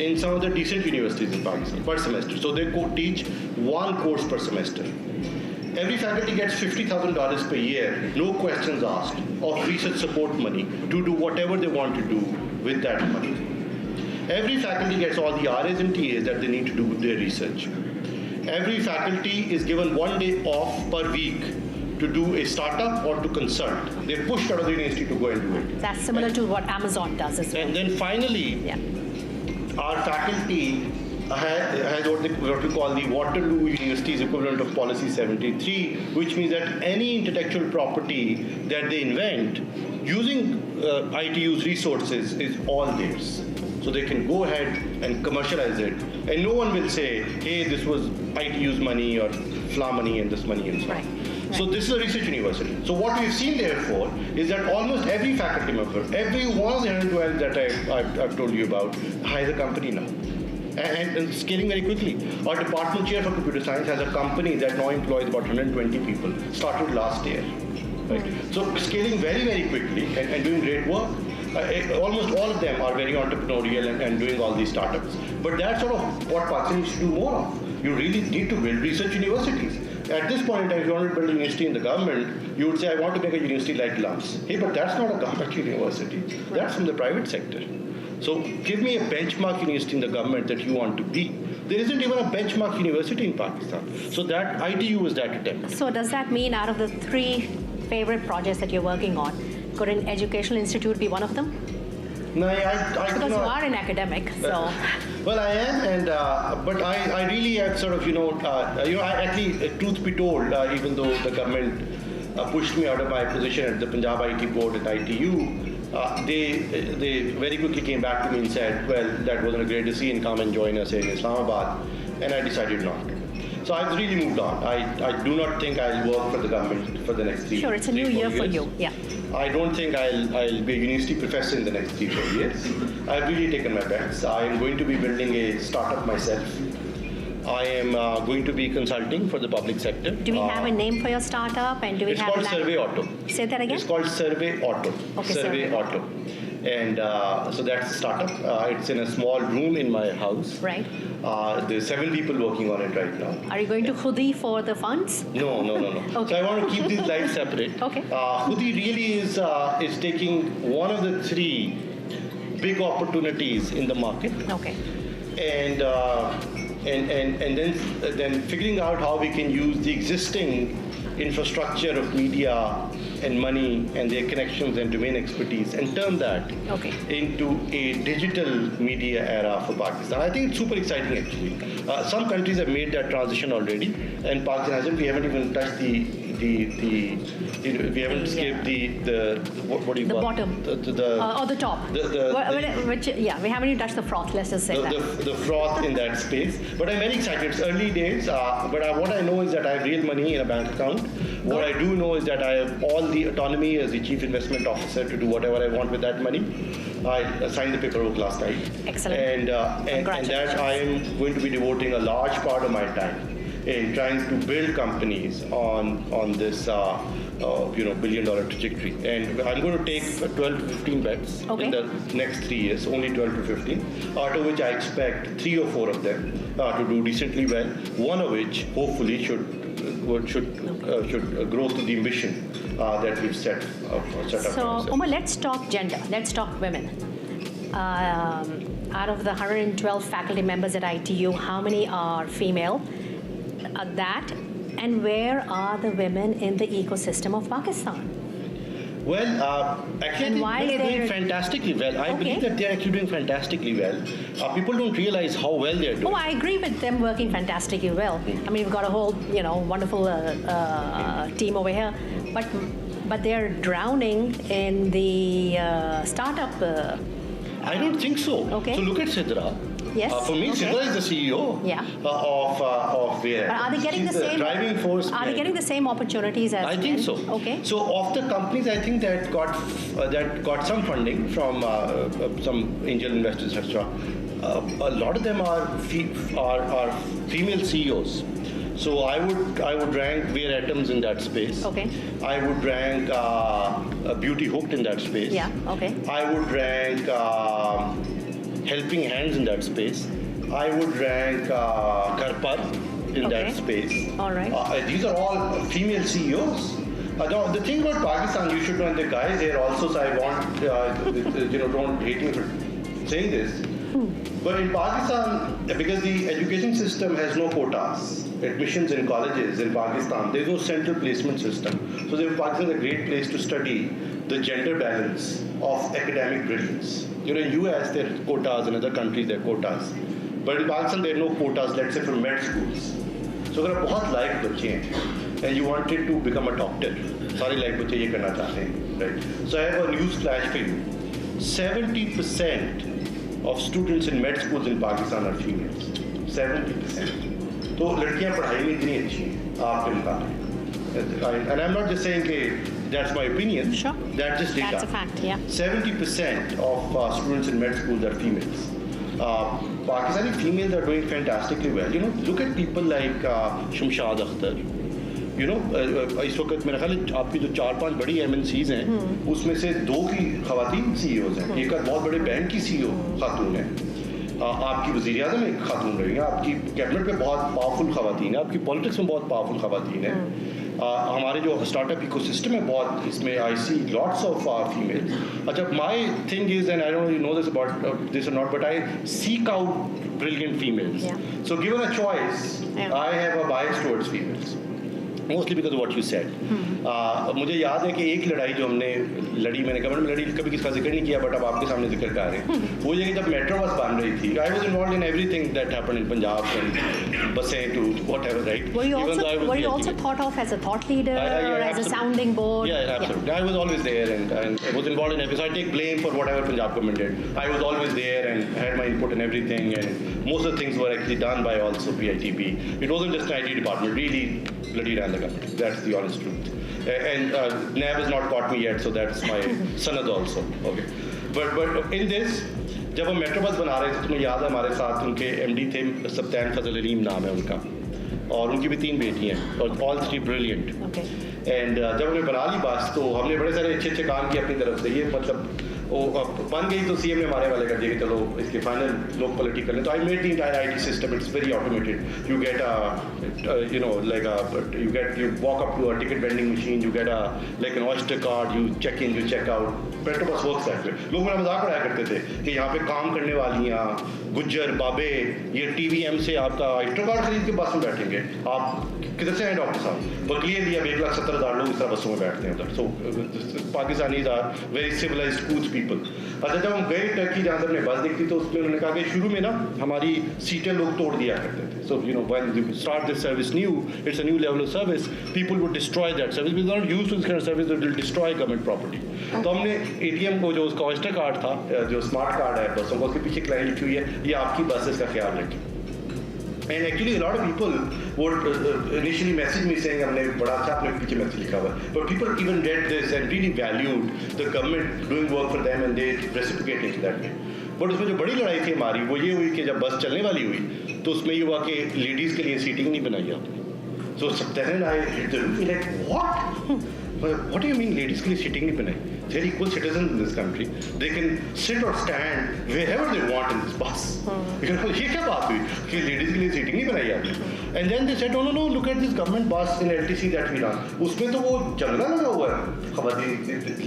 in some of the decent universities in Pakistan per semester. So they teach 1 course per semester. Every faculty gets $50,000 per year, no questions asked, of research support money to do whatever they want to do with that money. Every faculty gets all the RAs and TAs that they need to do with their research. Every faculty is given 1 day off per week to do a startup or to consult. They're pushed out of the university to go and do it. That's similar to what Amazon does as well. And then finally, our faculty has what we call the Waterloo University's equivalent of Policy 73, which means that any intellectual property that they invent using ITU's resources is all theirs. So they can go ahead and commercialize it, and no one will say, hey, this was ITU's money or FLA money and this money and so on. Right. So this is a research university. So what we've seen therefore is that almost every faculty member, every one of the 112 that I've told you about, has a company now. And scaling very quickly. Our department chair for computer science has a company that now employs about 120 people, started last year. Right? So scaling very, very quickly and doing great work. Almost all of them are very entrepreneurial and doing all these startups. But that's sort of what Pakistan needs to do more of. You really need to build research universities. At this point in time, if you want to build a university in the government, you would say, I want to make a university like LUMS. Hey, but that's not a government university. That's from the private sector. So give me a benchmark university in the government that you want to be. There isn't even a benchmark university in Pakistan. So that ITU was that attempt. So does that mean out of the 3 favorite projects that you're working on, could an educational institute be one of them? No, I because you are an academic, so. Well, I am, and but I really have sort of I actually, truth be told, even though the government pushed me out of my position at the Punjab IT board at ITU, they very quickly came back to me and said, well, that wasn't a great decision, come and join us in Islamabad, and I decided not to. So I've really moved on. I do not think I'll work for the government for the next 3 years. Sure, it's a new year for you. Yeah. I don't think I'll be a university professor in the next 3-4 years. I've really taken my bets. I am going to be building a startup myself. I am going to be consulting for the public sector. Do we have a name for your startup, and do we have? It's called Survey Auto. Say that again. It's called Survey Auto. Okay, Survey Auto. And so that's a startup. It's in a small room in my house. Right. There's 7 people working on it right now. Are you going to Khudi for the funds? No. Okay. So I want to keep these lives separate. Okay. Khudi really is taking one of the 3 big opportunities in the market. Okay. And then figuring out how we can use the existing infrastructure of media and money and their connections and domain expertise and turn that into a digital media era for Pakistan. I think it's super exciting actually. Some countries have made that transition already, and Pakistan hasn't. We haven't even touched we haven't skipped the what do you call bottom or the top. We haven't even touched the froth. Let's just say the froth in that space. But I'm very excited. It's early days. But what I know is that I have real money in a bank account. What I do know is that I have all the autonomy as the chief investment officer to do whatever I want with that money. I signed the paperwork last night. Excellent. And that I am going to be devoting a large part of my time in trying to build companies on this billion-dollar trajectory. And I'm going to take 12 to 15 bets in the next 3 years, only 12 to 15, out of which I expect 3 or 4 of them to do decently well, one of which hopefully should grow to the ambition that we've set up. So, Umar, let's talk gender. Let's talk women. Out of the 112 faculty members at ITU, how many are female? And where are the women in the ecosystem of Pakistan? Well, actually, they're doing fantastically well. I believe that they're actually doing fantastically well. People don't realize how well they're doing. Oh, I agree with them working fantastically well. I mean, we've got a whole, wonderful team over here, but they're drowning in the startup. I don't think so. Okay. So look at Sidra. Yes. For me, Sidra is the CEO of where. But are they getting the same driving force? Are they getting the same opportunities as I think so. Okay. So of the companies, I think that got some funding from some angel investors, etc. A lot of them are female CEOs. So I would rank Wear Atoms in that space. Okay. I would rank Beauty Hooked in that space. Yeah. Okay. I would rank Helping Hands in that space. I would rank Karpar in that space. All right. These are all female CEOs. Now, the thing about Pakistan, you should know, and the guys here also, so I want, don't hate me for saying this. But in Pakistan, because the education system has no quotas, admissions in colleges in Pakistan, there's no central placement system. So Pakistan is a great place to study the gender balance of academic brilliance. In US, there are quotas, in other countries, there are quotas. But in Pakistan, there are no quotas, let's say, for med schools. So if you have like बच्चे and you wanted to become a doctor, सारे like बच्चे ये करना चाहते हैं, right? So I have a news flash for you. 70% of students in med schools in Pakistan are females. 70%. तो लड़कियां पढ़ाई में इतनी अच्छी हैं आपके मुकाबले. And I'm not just saying that that's my opinion. Sure. That's just data. That's a fact, yeah. 70% of students in med schools are females. Pakistani females are doing fantastically well. Look at people like Shumshad Akhtar. इस वक्त मेरा ख्याल है आपकी जो 4-5 बड़ी MNCs हैं उसमें से 2 की खवातीन CEOs हैं. एक बहुत बड़े बैंक की CEO खातून है. आपकी वज़ीर आज़म एक खातून रही है. आपकी कैबिनेट में बहुत पावरफुल खवातीन है. आपकी पॉलिटिक्स में बहुत पावरफुल खवातीन है. हमारे जो स्टार्टअप इकोसिस्टम है बहुत इसमें I see lots of females. अच्छा, my thing is, and I don't know if you know this about this or not, but I seek out brilliant females. Yeah. So given a choice, I have a bias towards females. Mostly because of what you said. मुझे याद है कि एक लड़ाई जो हमने लड़ी, मैंने गवर्नमेंट में लड़ी, कभी किसका जिक्र नहीं किया, बट अब आपके सामने जिक्र कर रहे हैं, वो ये कि जब मेट्रो बस बन रही थी, I was involved in everything that happened in Punjab, and buses to whatever, right? Were you also thought of as a thought leader or as a sounding board? Yeah, absolutely. I was always there and I was involved in everything. So I take blame for whatever Punjab government did. I was always there and had my input in everything, and most of the things were actually done by also PITP. It wasn't just an IT department, really bloody ran the company. That's the honest truth. And NAB has not caught me yet, so that's my sanad also. Okay. But in this, जब हम metro bus बना रहे थे तो मुझे याद है हमारे साथ उनके MD थे, सब्तान फजल अलीम नाम है उनका, और उनकी भी 3 बेटी हैं और all 3 brilliant. Okay. एंड जब हमने बना ली बस तो हमने बड़े सारे अच्छे अच्छे काम किए अपनी तरफ से, ये मतलब वो बन गई तो CM ने हमारे वाले कर दिया कि चलो इसके फाइनल लोग पॉलिटिक कर लें. तो I made the entire IT system, it's very automated. You get you walk up to a ticket vending machine, you get a like an oyster card, you check in, you check out. Metro bus works that way. लोग मेरा मजाक उड़ाया करते थे कि यहाँ पे काम करने वालियाँ गुज्जर बाबे ये TVM से आपका oyster card खरीद के बस में बैठेंगे. आप किधर से हैं डॉक्टर साहब? पर क्लियरली अब 1,70,000 लोग इस तरह बसों में बैठते हैं उधर. So Pakistanis are very civilized कूच पीपल. अच्छा, जब हम गए टर्की जहाँ से हमने बस देखी तो उसमें उन्होंने कहा कि शुरू में ना हमारी सीटें लोग तोड़ दिया करते थे. सो when you start this service new, it's a new level of service, people would destroy that service because they're not used to this kind of service that will destroy government property. तो हमने ATM को जो उसका oyster card था, जो smart card है बसों का, उसके पीछे एक लाइन लिखी हुई है, ये आपकी बस, इसका ख्याल रखें. And actually a lot of people would initially message me saying हमने बड़ा अच्छा अपने पीछे मैसेज लिखा हुआ है. But people even read this and really valued the government doing work for them and they reciprocated it that way. But उसमें जो बड़ी लड़ाई थी हमारी वो ये हुई कि जब बस चलने वाली हुई तो उसमें ये हुआ कि लेडीज़ के लिए सीटिंग नहीं बनाई आपने. So then I hit the roof like what? What do you mean ladies के लिए सीटिंग नहीं बनाई? They're equal citizens in this country. They can sit or stand wherever they want in this bus. ये क्या बात हुई कि ladies के लिए सीटिंग नहीं बनाई आपने? And then they said, no, look at this government bus in LTC that we run. उसमें तो वो जंगला लगा हुआ है. खवातीन,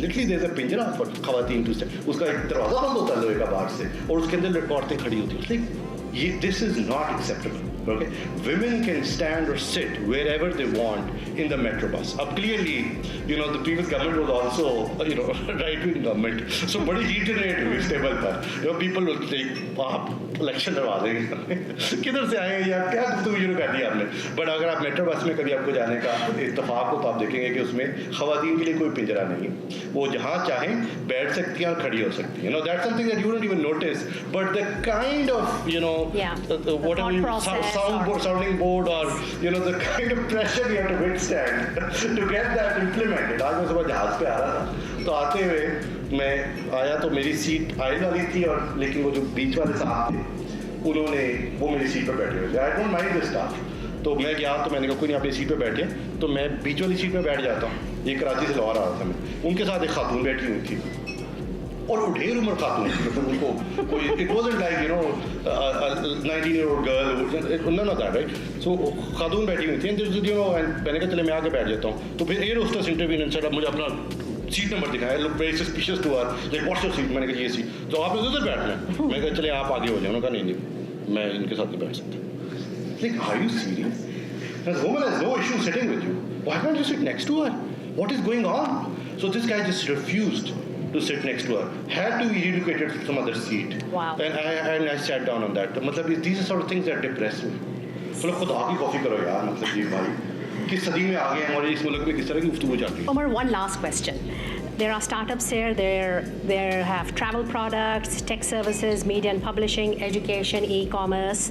literally there's a पिंजरा for खवातीन to stand. उसका एक दरवाजा बंद होता है लोहे का बाहर से और उसके अंदर औरतें खड़ी होती हैं. This is not acceptable. Okay, women can stand or sit wherever they want in the metro bus. Up clearly, the previous government was also, right-wing government. So, बड़ी degenerate हुई stable पर. People will think, आप election करवा देंगे. किधर से आए या क्या गुफ्तगू शुरू कर दी आपने? But अगर आप metro bus में कभी आपको जाने का इत्तेफाक हो तो आप देखेंगे कि उसमें खवातीन के लिए कोई पिंजरा नहीं. वो जहाँ चाहें बैठ सकती हैं और खड़ी हो सकती हैं. That's something that you don't even notice. But the kind of, whatever sounding board or the kind of pressure you have to withstand to get that implemented. आज मैं सुबह जहाज पे आ रहा था तो आते हुए मैं आया तो मेरी सीट आयल वाली थी और लेकिन वो जो बीच वाले साहब थे उन्होंने वो मेरी सीट पर बैठे हुए थे. I don't mind the staff. तो मैं गया तो मैंने कहा कोई नहीं आप ये सीट पे बैठे तो मैं बीच वाली सीट पे बैठ जाता हूँ. ये कराची से लाहौर आ रहा था मैं. उनके साथ एक खातून बैठी हुई थी और वो ढेर उम्र खातून थी. मतलब उनको कोई it wasn't like 19-year-old girl, none of that, right. So खातून बैठी हुई थी एंड मैंने कहा चले मैं आके बैठ जाता हूँ. तो फिर एयर होस्टेस इंटरव्यू ने सर मुझे अपना सीट नंबर दिखाया. Look very suspicious to her, like what's your seat. मैंने कहा ये सीट. तो आपने उधर बैठना है. मैंने कहा चले आप आगे हो जाए. उन्होंने कहा नहीं मैं इनके साथ नहीं बैठ सकता. Like are you serious? The woman has no issue sitting with you. Why can't you sit next to her? What is going on? So this guy just refused to sit next to her. Had to be relocated to some other seat. Wow. And I sat down on that. मतलब these are sort of things that depress me. तो खुद आगे coffee करो यार. मतलब ये भाई किस सदी में आ गए हैं और इस मुल्क में किस तरह की गुफ्तगू चल रही है. Umar, one last question. There are startups here. They have travel products, tech services, media and publishing, education, e-commerce.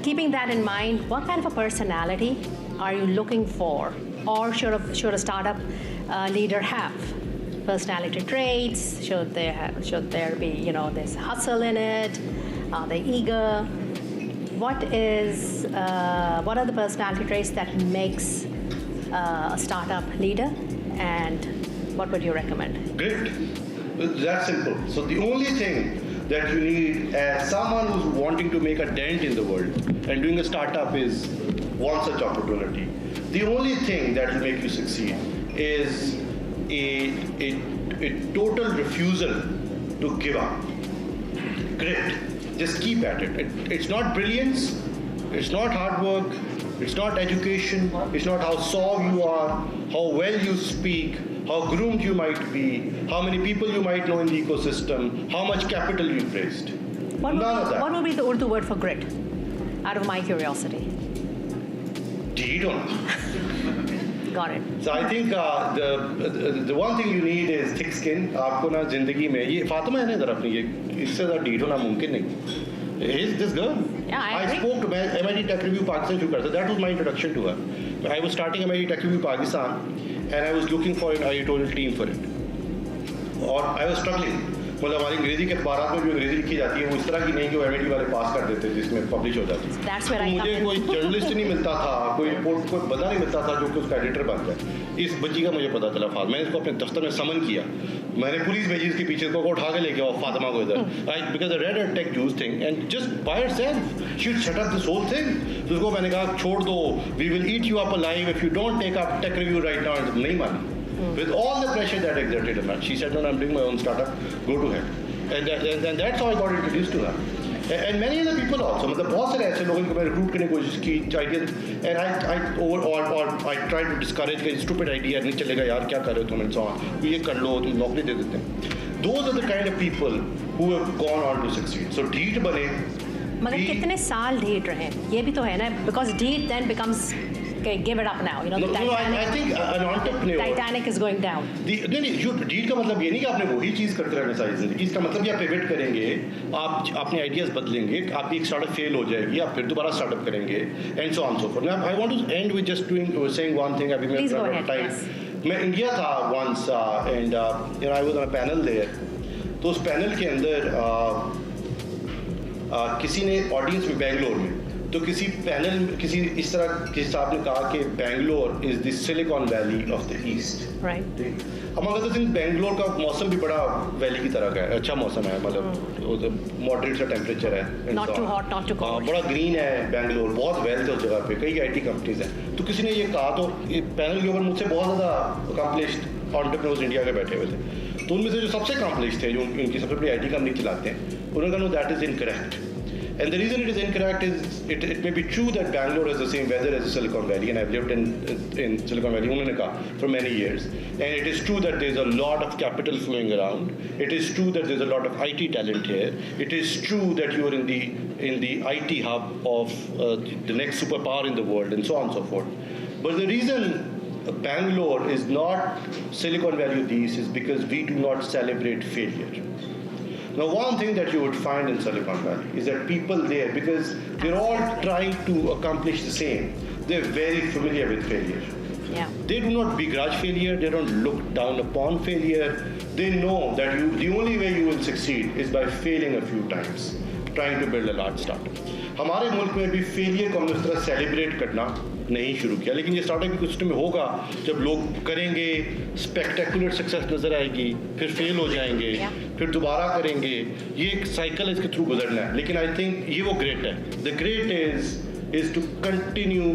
Keeping that in mind, what kind of a personality are you looking for, or should a startup leader have? Personality traits? Should there be this hustle in it? Are they eager? What are the personality traits that makes a startup leader, and what would you recommend? Great. That's simple. So the only thing that you need as someone who's wanting to make a dent in the world and doing a startup is one such opportunity. The only thing that will make you succeed is a total refusal to give up. Grit. Just keep at it. It's not brilliance. It's not hard work. It's not education, it's not how soft you are, how well you speak, how groomed you might be, how many people you might know in the ecosystem, how much capital you've raised. None of that. What would be the Urdu word for grit? Out of my curiosity. Deed on. Got it. So I think the one thing you need is thick skin. आपको ना जिंदगी में ये फातिमा है ना इधर अपनी ये इससे ज़्यादा डीड होना मुमकिन नहीं. Is this girl? Yeah, I agree. spoke to MIT Tech Review Pakistan शुरू करता. That was my introduction to her. I was starting MIT Tech Review Pakistan, and I was looking for an editorial team for it. और I was struggling. मतलब हमारी अंग्रेजी के अखबार में जो अंग्रेजी लिखी जाती है वो इस तरह की नहीं कि वो MIT वाले पास कर देते जिसमें पब्लिश हो जाती है. तो मुझे कोई जर्नलिस्ट नहीं मिलता था, कोई बंदा नहीं मिलता था जो कि उसका एडिटर बन जाए. इस बच्ची का मुझे पता चला. मैंने इसको अपने दफ्तर में समन किया. मैंने पुलिस भेजी इसके पीछे को उठा के लेके आओ फातिमा को इधर. Because I read a tech news thing and just by herself she would set up this whole thing. तो उसको मैंने कहा छोड़ दो, we will eat you up alive if you don't take up tech review right now. नहीं मानी. With all the pressure that exerted on her, she said, no, I'm doing my own startup, go to hell. And that's how I got introduced to her. And many other people also. मतलब बहुत सारे ऐसे लोगों को मैं recruit करने की कोशिश की. And I tried to discourage a stupid idea. नहीं चलेगा यार, क्या कर रहे हो तुम, and so on. ये कर लो, तुम नौकरी दे देते हैं. Those are the kind of people who have gone on to succeed. So ढीठ बने. मतलब कितने साल ढीठ रहे? ये भी तो है ना, because ढीठ then becomes okay, give it up now. You know, the Titanic, I think an entrepreneur. Titanic is going down. नहीं, डीड का मतलब ये नहीं कि आपने वही चीज़ करते रहना सारी जिंदगी. इसका मतलब ये आप पिवट करेंगे, आप अपने आइडियाज बदलेंगे, आपकी एक स्टार्टअप फेल हो जाएगी, आप फिर दोबारा स्टार्टअप करेंगे, and so on so forth. I want to end with just saying one thing. अभी मैं टाइम मैं इंडिया था once and I was on a panel there. तो उस पैनल के अंदर किसी ने ऑडियंस में बेंगलोर में तो किसी इस तरह किसी साहब ने कहा कि Bangalore is the silicon valley of the east. Right. Among other things Bangalore का मौसम भी बड़ा वैली की तरह का है. अच्छा मौसम है, मतलब मॉडरेट सा टेम्परेचर है, not too hot not too cold. बड़ा ग्रीन है बेंगलोर, बहुत वेल्थ है उस जगह पे, कई IT कंपनीज हैं. तो किसी ने ये कहा, तो पैनल के ऊपर मुझसे बहुत ज़्यादा अकम्पलिश्ड एंटरप्रेन्योर्स इंडिया के बैठे हुए थे. तो उनमें से जो सबसे अकम्पलिश्ड थे, जो उनकी सबसे बड़ी IT कंपनी चलाते हैं, उन्होंने कहा know that is incorrect. And the reason it is incorrect is it may be true that Bangalore has the same weather as Silicon Valley, and I've lived in Silicon Valley उन्होंने कहा for many years. And it is true that there's a lot of capital flowing around. It is true that there's a lot of IT talent here. It is true that you're in the IT hub of the next superpower in the world, and so on and so forth. But the reason Bangalore is not Silicon Valley of the East is because we do not celebrate failure. Now, one thing that you would find in Silicon Valley is that people there, because they're all trying to accomplish the same, they're very familiar with failure. Yeah. They do not begrudge failure. They don't look down upon failure. They know that the only way you will succeed is by failing a few times, trying to build a large startup. हमारे मुल्क में भी failure को हमने उस तरह celebrate करना नहीं शुरू किया, लेकिन ये स्टार्टअप इकोसिस्टम में होगा जब लोग करेंगे, स्पेक्टेकुलर सक्सेस नजर आएगी, फिर फेल हो जाएंगे, फिर दोबारा करेंगे. ये एक साइकिल है, इसके थ्रू गुजरना है. लेकिन आई थिंक ये वो ग्रेट है. The great is to continue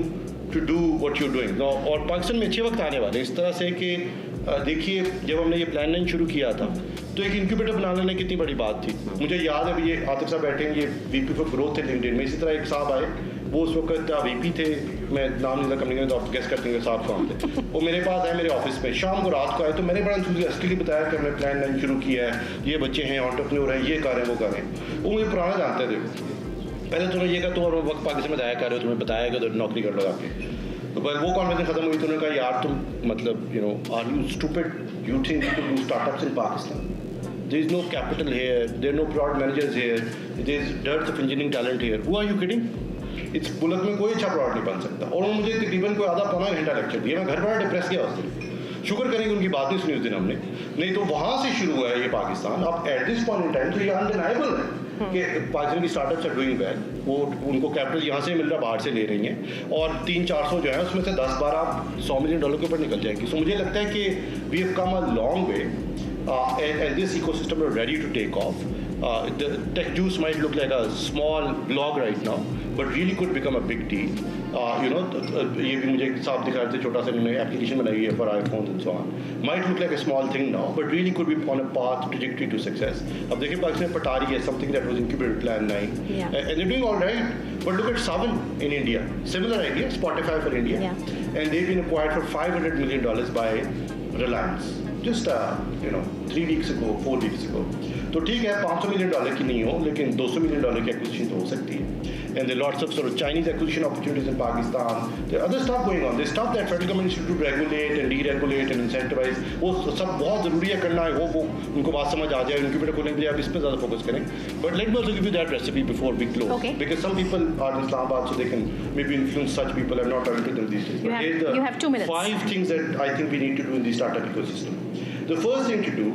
to do what you doing. और पाकिस्तान में अच्छे वक्त आने वाले इस तरह से कि देखिए जब हमने ये प्लान लाइन शुरू किया था तो एक इंक्यूबेटर बनाने कितनी बड़ी बात थी. मुझे याद है ये आतिफ साहब बैठे हैं, ये VP फॉर ग्रोथ थे लिंक्डइन में. इसी तरह एक साहब आए, वो उस वक्त VP थे, मैं नाम नहीं कंपनी में, तो आप गेस करते हैं साहब कौन थे. वो मेरे पास आए मेरे ऑफिस में, शाम को रात को आए, तो मैंने बड़ा एंथुसियास्टिकली बताया कि हमने प्लान लाइन शुरू किया है, ये बच्चे हैं एंटरप्रेन्योर हैं, ये कर रहे हैं वो कर रहे हैं. वो मुझे पुराना जानते थे. पहले तो ये कहा तो वक्त पाकिस्तान में आया कर रहे हो, तुम्हें बताया कि नौकरी कर लगा के. तो पर वो कॉन्वर्सेशन खत्म हुई तो उन्होंने कहा यार तुम मतलब are you stupid, you think you can do startups in Pakistan. There is no capital here, there are no product managers here, there is dearth of engineering talent here. Who are you kidding? इस मुल्क में कोई अच्छा product नहीं बन सकता. और उन्होंने मुझे तकरीबन कोई आधा पौना घंटा लेक्चर दिया. मैं घर बड़ा डिप्रेस गया उस दिन. शुक्र करेंगे उनकी बात नहीं सुनी उस दिन हमने, नहीं तो वहाँ से शुरू हुआ है ये पाकिस्तान. अब at this point in time तो ये अनडिनाइबल है कि पाकिस्तान की स्टार्टअप्स आर डूइंग वेल. वो उनको कैपिटल यहाँ से मिल रहा, बाहर से ले रही हैं, और 300-400 जो है उसमें से 10-12 $100 मिलियन के ऊपर निकल जाएंगी. सो मुझे लगता है कि we have come a long way. And this ecosystem are ready to take off. The tech juice might look like a small blog right now, but really could become a big deal. ये भी मुझे साफ दिखा रहे थे, छोटा सा इन्होंने एप्लीकेशन बनाई है for iPhone and so on. Might look like a small thing now but really could be on a path trajectory to success. अब देखिए पाकिस्तान में पटारी है, something that was incubated plan 9 Yeah. and they're doing all right, but look at Savan in India, similar idea, Spotify for India. Yeah. And they've been acquired for $500 million by Reliance just 3 weeks ago, 4 weeks ago. तो ठीक है $500 million की नहीं हो, लेकिन $200 million की acquisition तो हो सकती है. And there are lots of sort of Chinese acquisition opportunities in Pakistan. There are other stuff going on. There's stuff that federal government should regulate and deregulate and incentivize. वो सब बहुत ज़रूरी है करना है. वो उनको बात समझ आ जाए, इनक्यूबेटर खोलने के लिए आप इस पे ज़्यादा फोकस करें. But let me also give you that recipe before we close. Okay. Because some people are in Islamabad, so they can maybe influence such people. I'm not talking to them these days. You have 2 minutes. 5 things that I think we need to do in the startup ecosystem. The first thing to do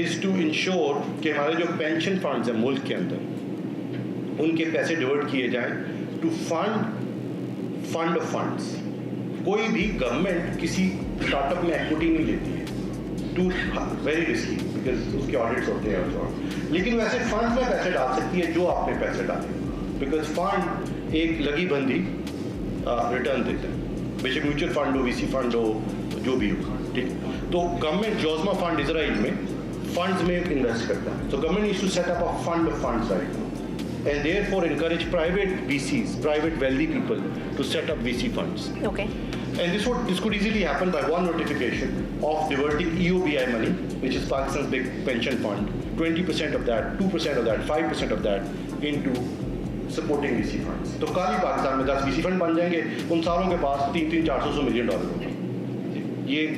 is to ensure कि हमारे जो pension funds हैं मुल्क के अंदर उनके पैसे divert किए जाएं टू फंड ऑफ फंड्स. कोई भी गवर्नमेंट किसी स्टार्टअप में इक्विटी नहीं लेती है, टू वेरी रिस्की बिकॉज उसके ऑडिट्स होते हैं और so on. लेकिन वैसे फंड्स में पैसे डाल सकती है जो आपने पैसे डाले, बिकॉज फंड एक लगी बंदी रिटर्न देते हैं, बेशक म्यूचुअल फंड हो, वीसी फंड हो, जो भी हो. ठीक, तो गवर्नमेंट जोजमा फंड इसराइल में फंड्स में इन्वेस्ट करता है. So government needs to set up a fund of funds right now, and therefore encourage private VCs, private wealthy people, to set up VC funds. Okay. And this could easily happen by one notification of diverting EOBI money, which is Pakistan's big pension fund, 20% of that, 2% of that, 5% of that into supporting VC funds. तो कल ही पाकिस्तान में 10 VC fund बन जाएंगे, उन सारों के पास $300-400 million होंगे. ये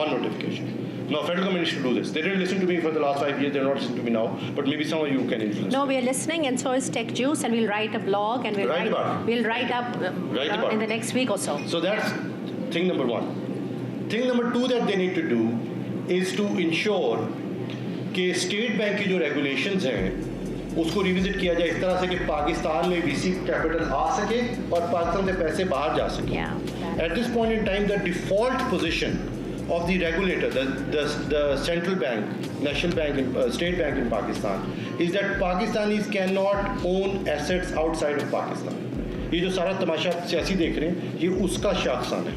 one notification. Now, federal government needs to do this. They didn't listen to me for the last 5 years. They're not listening to me now. But maybe some of you can influence. No, them. we are listening, and so is Tech Juice, and we'll write a blog, and we'll write up in the next week or so. So that's thing number 1. Thing number 2 that they need to do is to ensure कि state bank की जो regulations हैं उसको revisit किया जाए इस तरह से कि पाकिस्तान में वीसी कैपिटल आ सके और पाकिस्तान से पैसे बाहर जा सके. At this point in time, the default position of the regulator, the central bank, national bank, state bank in Pakistan, is that Pakistanis cannot own assets outside of Pakistan. ये जो सारा तमाशा सियासी देख रहे हैं, ये उसका शाखसान है.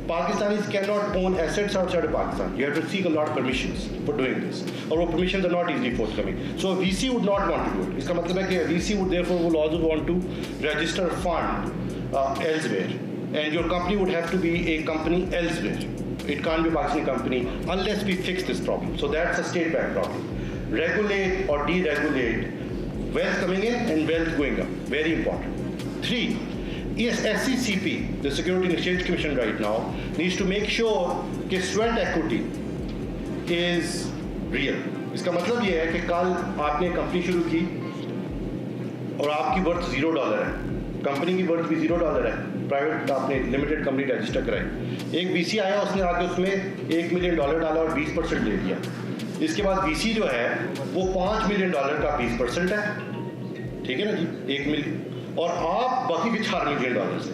Pakistanis cannot own assets outside of Pakistan. You have to seek a lot of permissions for doing this. और वो permissions are not easily forthcoming. So a VC would not want to do it. इसका मतलब है कि a VC would therefore will also want to register a fund elsewhere, and your company would have to be a company elsewhere. It can't be a Pakistani company unless we fix this problem. So that's a state bank problem. Regulate or deregulate wealth coming in and wealth going up. Very important. 3. Yes, SECP, the Security and Exchange Commission right now, needs to make sure that sweat equity is real. इसका मतलब ये है कि कल आपने company शुरू की और आपकी वर्थ $0 है, कंपनी की वर्थ भी $0 है, प्राइवेट आपने लिमिटेड कंपनी रजिस्टर कराई, एक वीसी आया, उसने आके उसमें $1 मिलियन डाला और 20% ले लिया. इसके बाद वीसी जो है वो $5 मिलियन का 20% है, ठीक है ना जी, 1 मिलियन, और आप बाकी के $4 मिलियन से,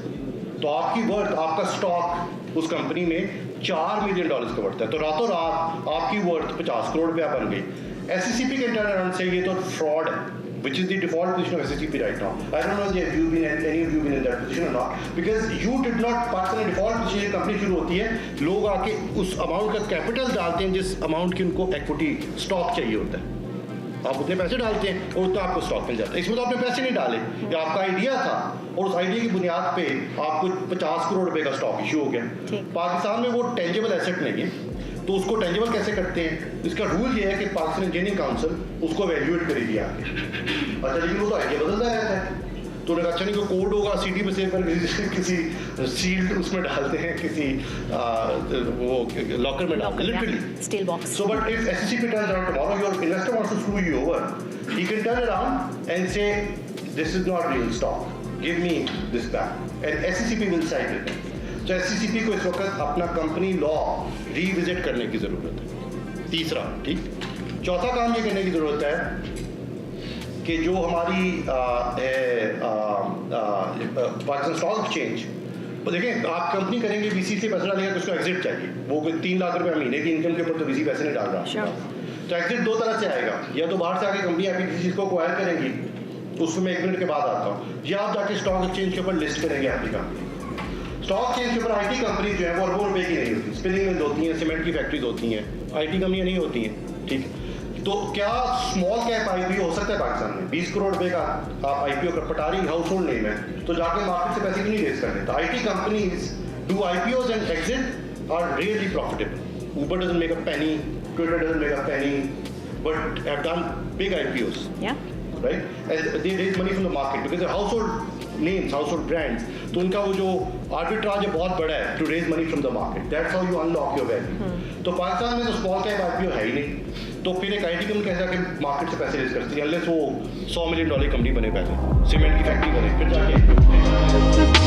तो आपकी वर्थ, आपका स्टॉक उस कंपनी में $4 मिलियन का बढ़ता है. तो रातों रात आपकी वर्थ 50 करोड़ रुपया बन गई. SECP के टर्न अराउंड से ये तो फ्रॉड है, which is the default position of SECP right now. I don't know if you've been, any of you been in that position or not, because you did not pass in a default position. Company शुरू होती है, लोग आके उस amount का capital डालते हैं जिस अमाउंट की उनको इक्विटी स्टॉक चाहिए होता है. आप उतने पैसे डालते हैं और उतना आपको स्टॉक मिल जाता है. इसमें तो आपने पैसे नहीं डाले, ये आपका आइडिया था और उस आइडिया की बुनियाद पे आपको 50 करोड़ रुपए का स्टॉक इशू हो गया. पाकिस्तान में वो टेंजेबल एसेट नहीं है, तो उसको टेंजेबल कैसे करते हैं? इसका रूल ये है कि पाकिस्तान इंजीनियरिंग काउंसिल उसको वैल्यूएट करेगी आगे. अच्छा, लेकिन वो तो आइडिया बदलता रहता है, तो उन्हें अच्छा नहीं, कोई कोड होगा सीडी पे सेव कर किसी सील्ड उसमें डालते हैं, किसी वो लॉकर में डालते हैं, literally steel box. So but if SECP turns around tomorrow, your investor wants to screw you over, he can turn around and say, this is not real stock, give me this back, and SECP will cite it. तो SECP को इस वक्त अपना company law revisit करने की ज़रूरत है. तीसरा, ठीक, चौथा काम ये करने की ज़रूरत है कि जो हमारी पाकिस्तान स्टॉक एक्सचेंज, तो देखें, आप कंपनी करेंगे, वीसी से पैसा डालेगा तो उसको एग्जिट चाहिए. वो कोई 3 लाख रुपये महीने की इनकम के ऊपर तो वीसी पैसे नहीं डाल रहा. तो एग्जिट 2 तरह से आएगा, या तो बाहर से आके कंपनी आपकी किसी चीज़ को एक्वायर करेंगी उसमें मैं 1 मिनट के बाद आता हूँ। या आप जाके स्टॉक एक्सचेंज के ऊपर लिस्ट करेंगे आपकी कंपनी। स्टॉक एक्सचेंज के ऊपर IT कंपनी जो है वो अरबों रुपए की नहीं होती, स्पिनिंग मिल्स होती हैं, सीमेंट की फैक्ट्रीज होती हैं, IT कंपनियाँ नहीं होती हैं, ठीक है। तो क्या स्मॉल कैप IPO हो सकता है पाकिस्तान में? 20 करोड़ रुपए का आप IPO कर, पटारी हाउस होल्ड नेम है, तो जाके मार्केट से पैसे क्यों नहीं रेज करते? तो IT companies do IPOs and exit are really profitable. Uber doesn't make a penny, Twitter doesn't make a penny, but have done big IPOs. Yeah. Right? And they raise money from the market because they're household names, household brands. तो उनका वो जो arbitrage है बहुत बड़ा है to raise money from the market. That's how you unlock your value. तो पाकिस्तान में तो small cap IPO है ही नहीं, तो फिर एक IT कंपनी कैसे जाके मार्केट से पैसे रेज करती है? अनलेस वो $100 मिलियन कंपनी बने पहले, सीमेंट की फैक्ट्री बने, फिर जाके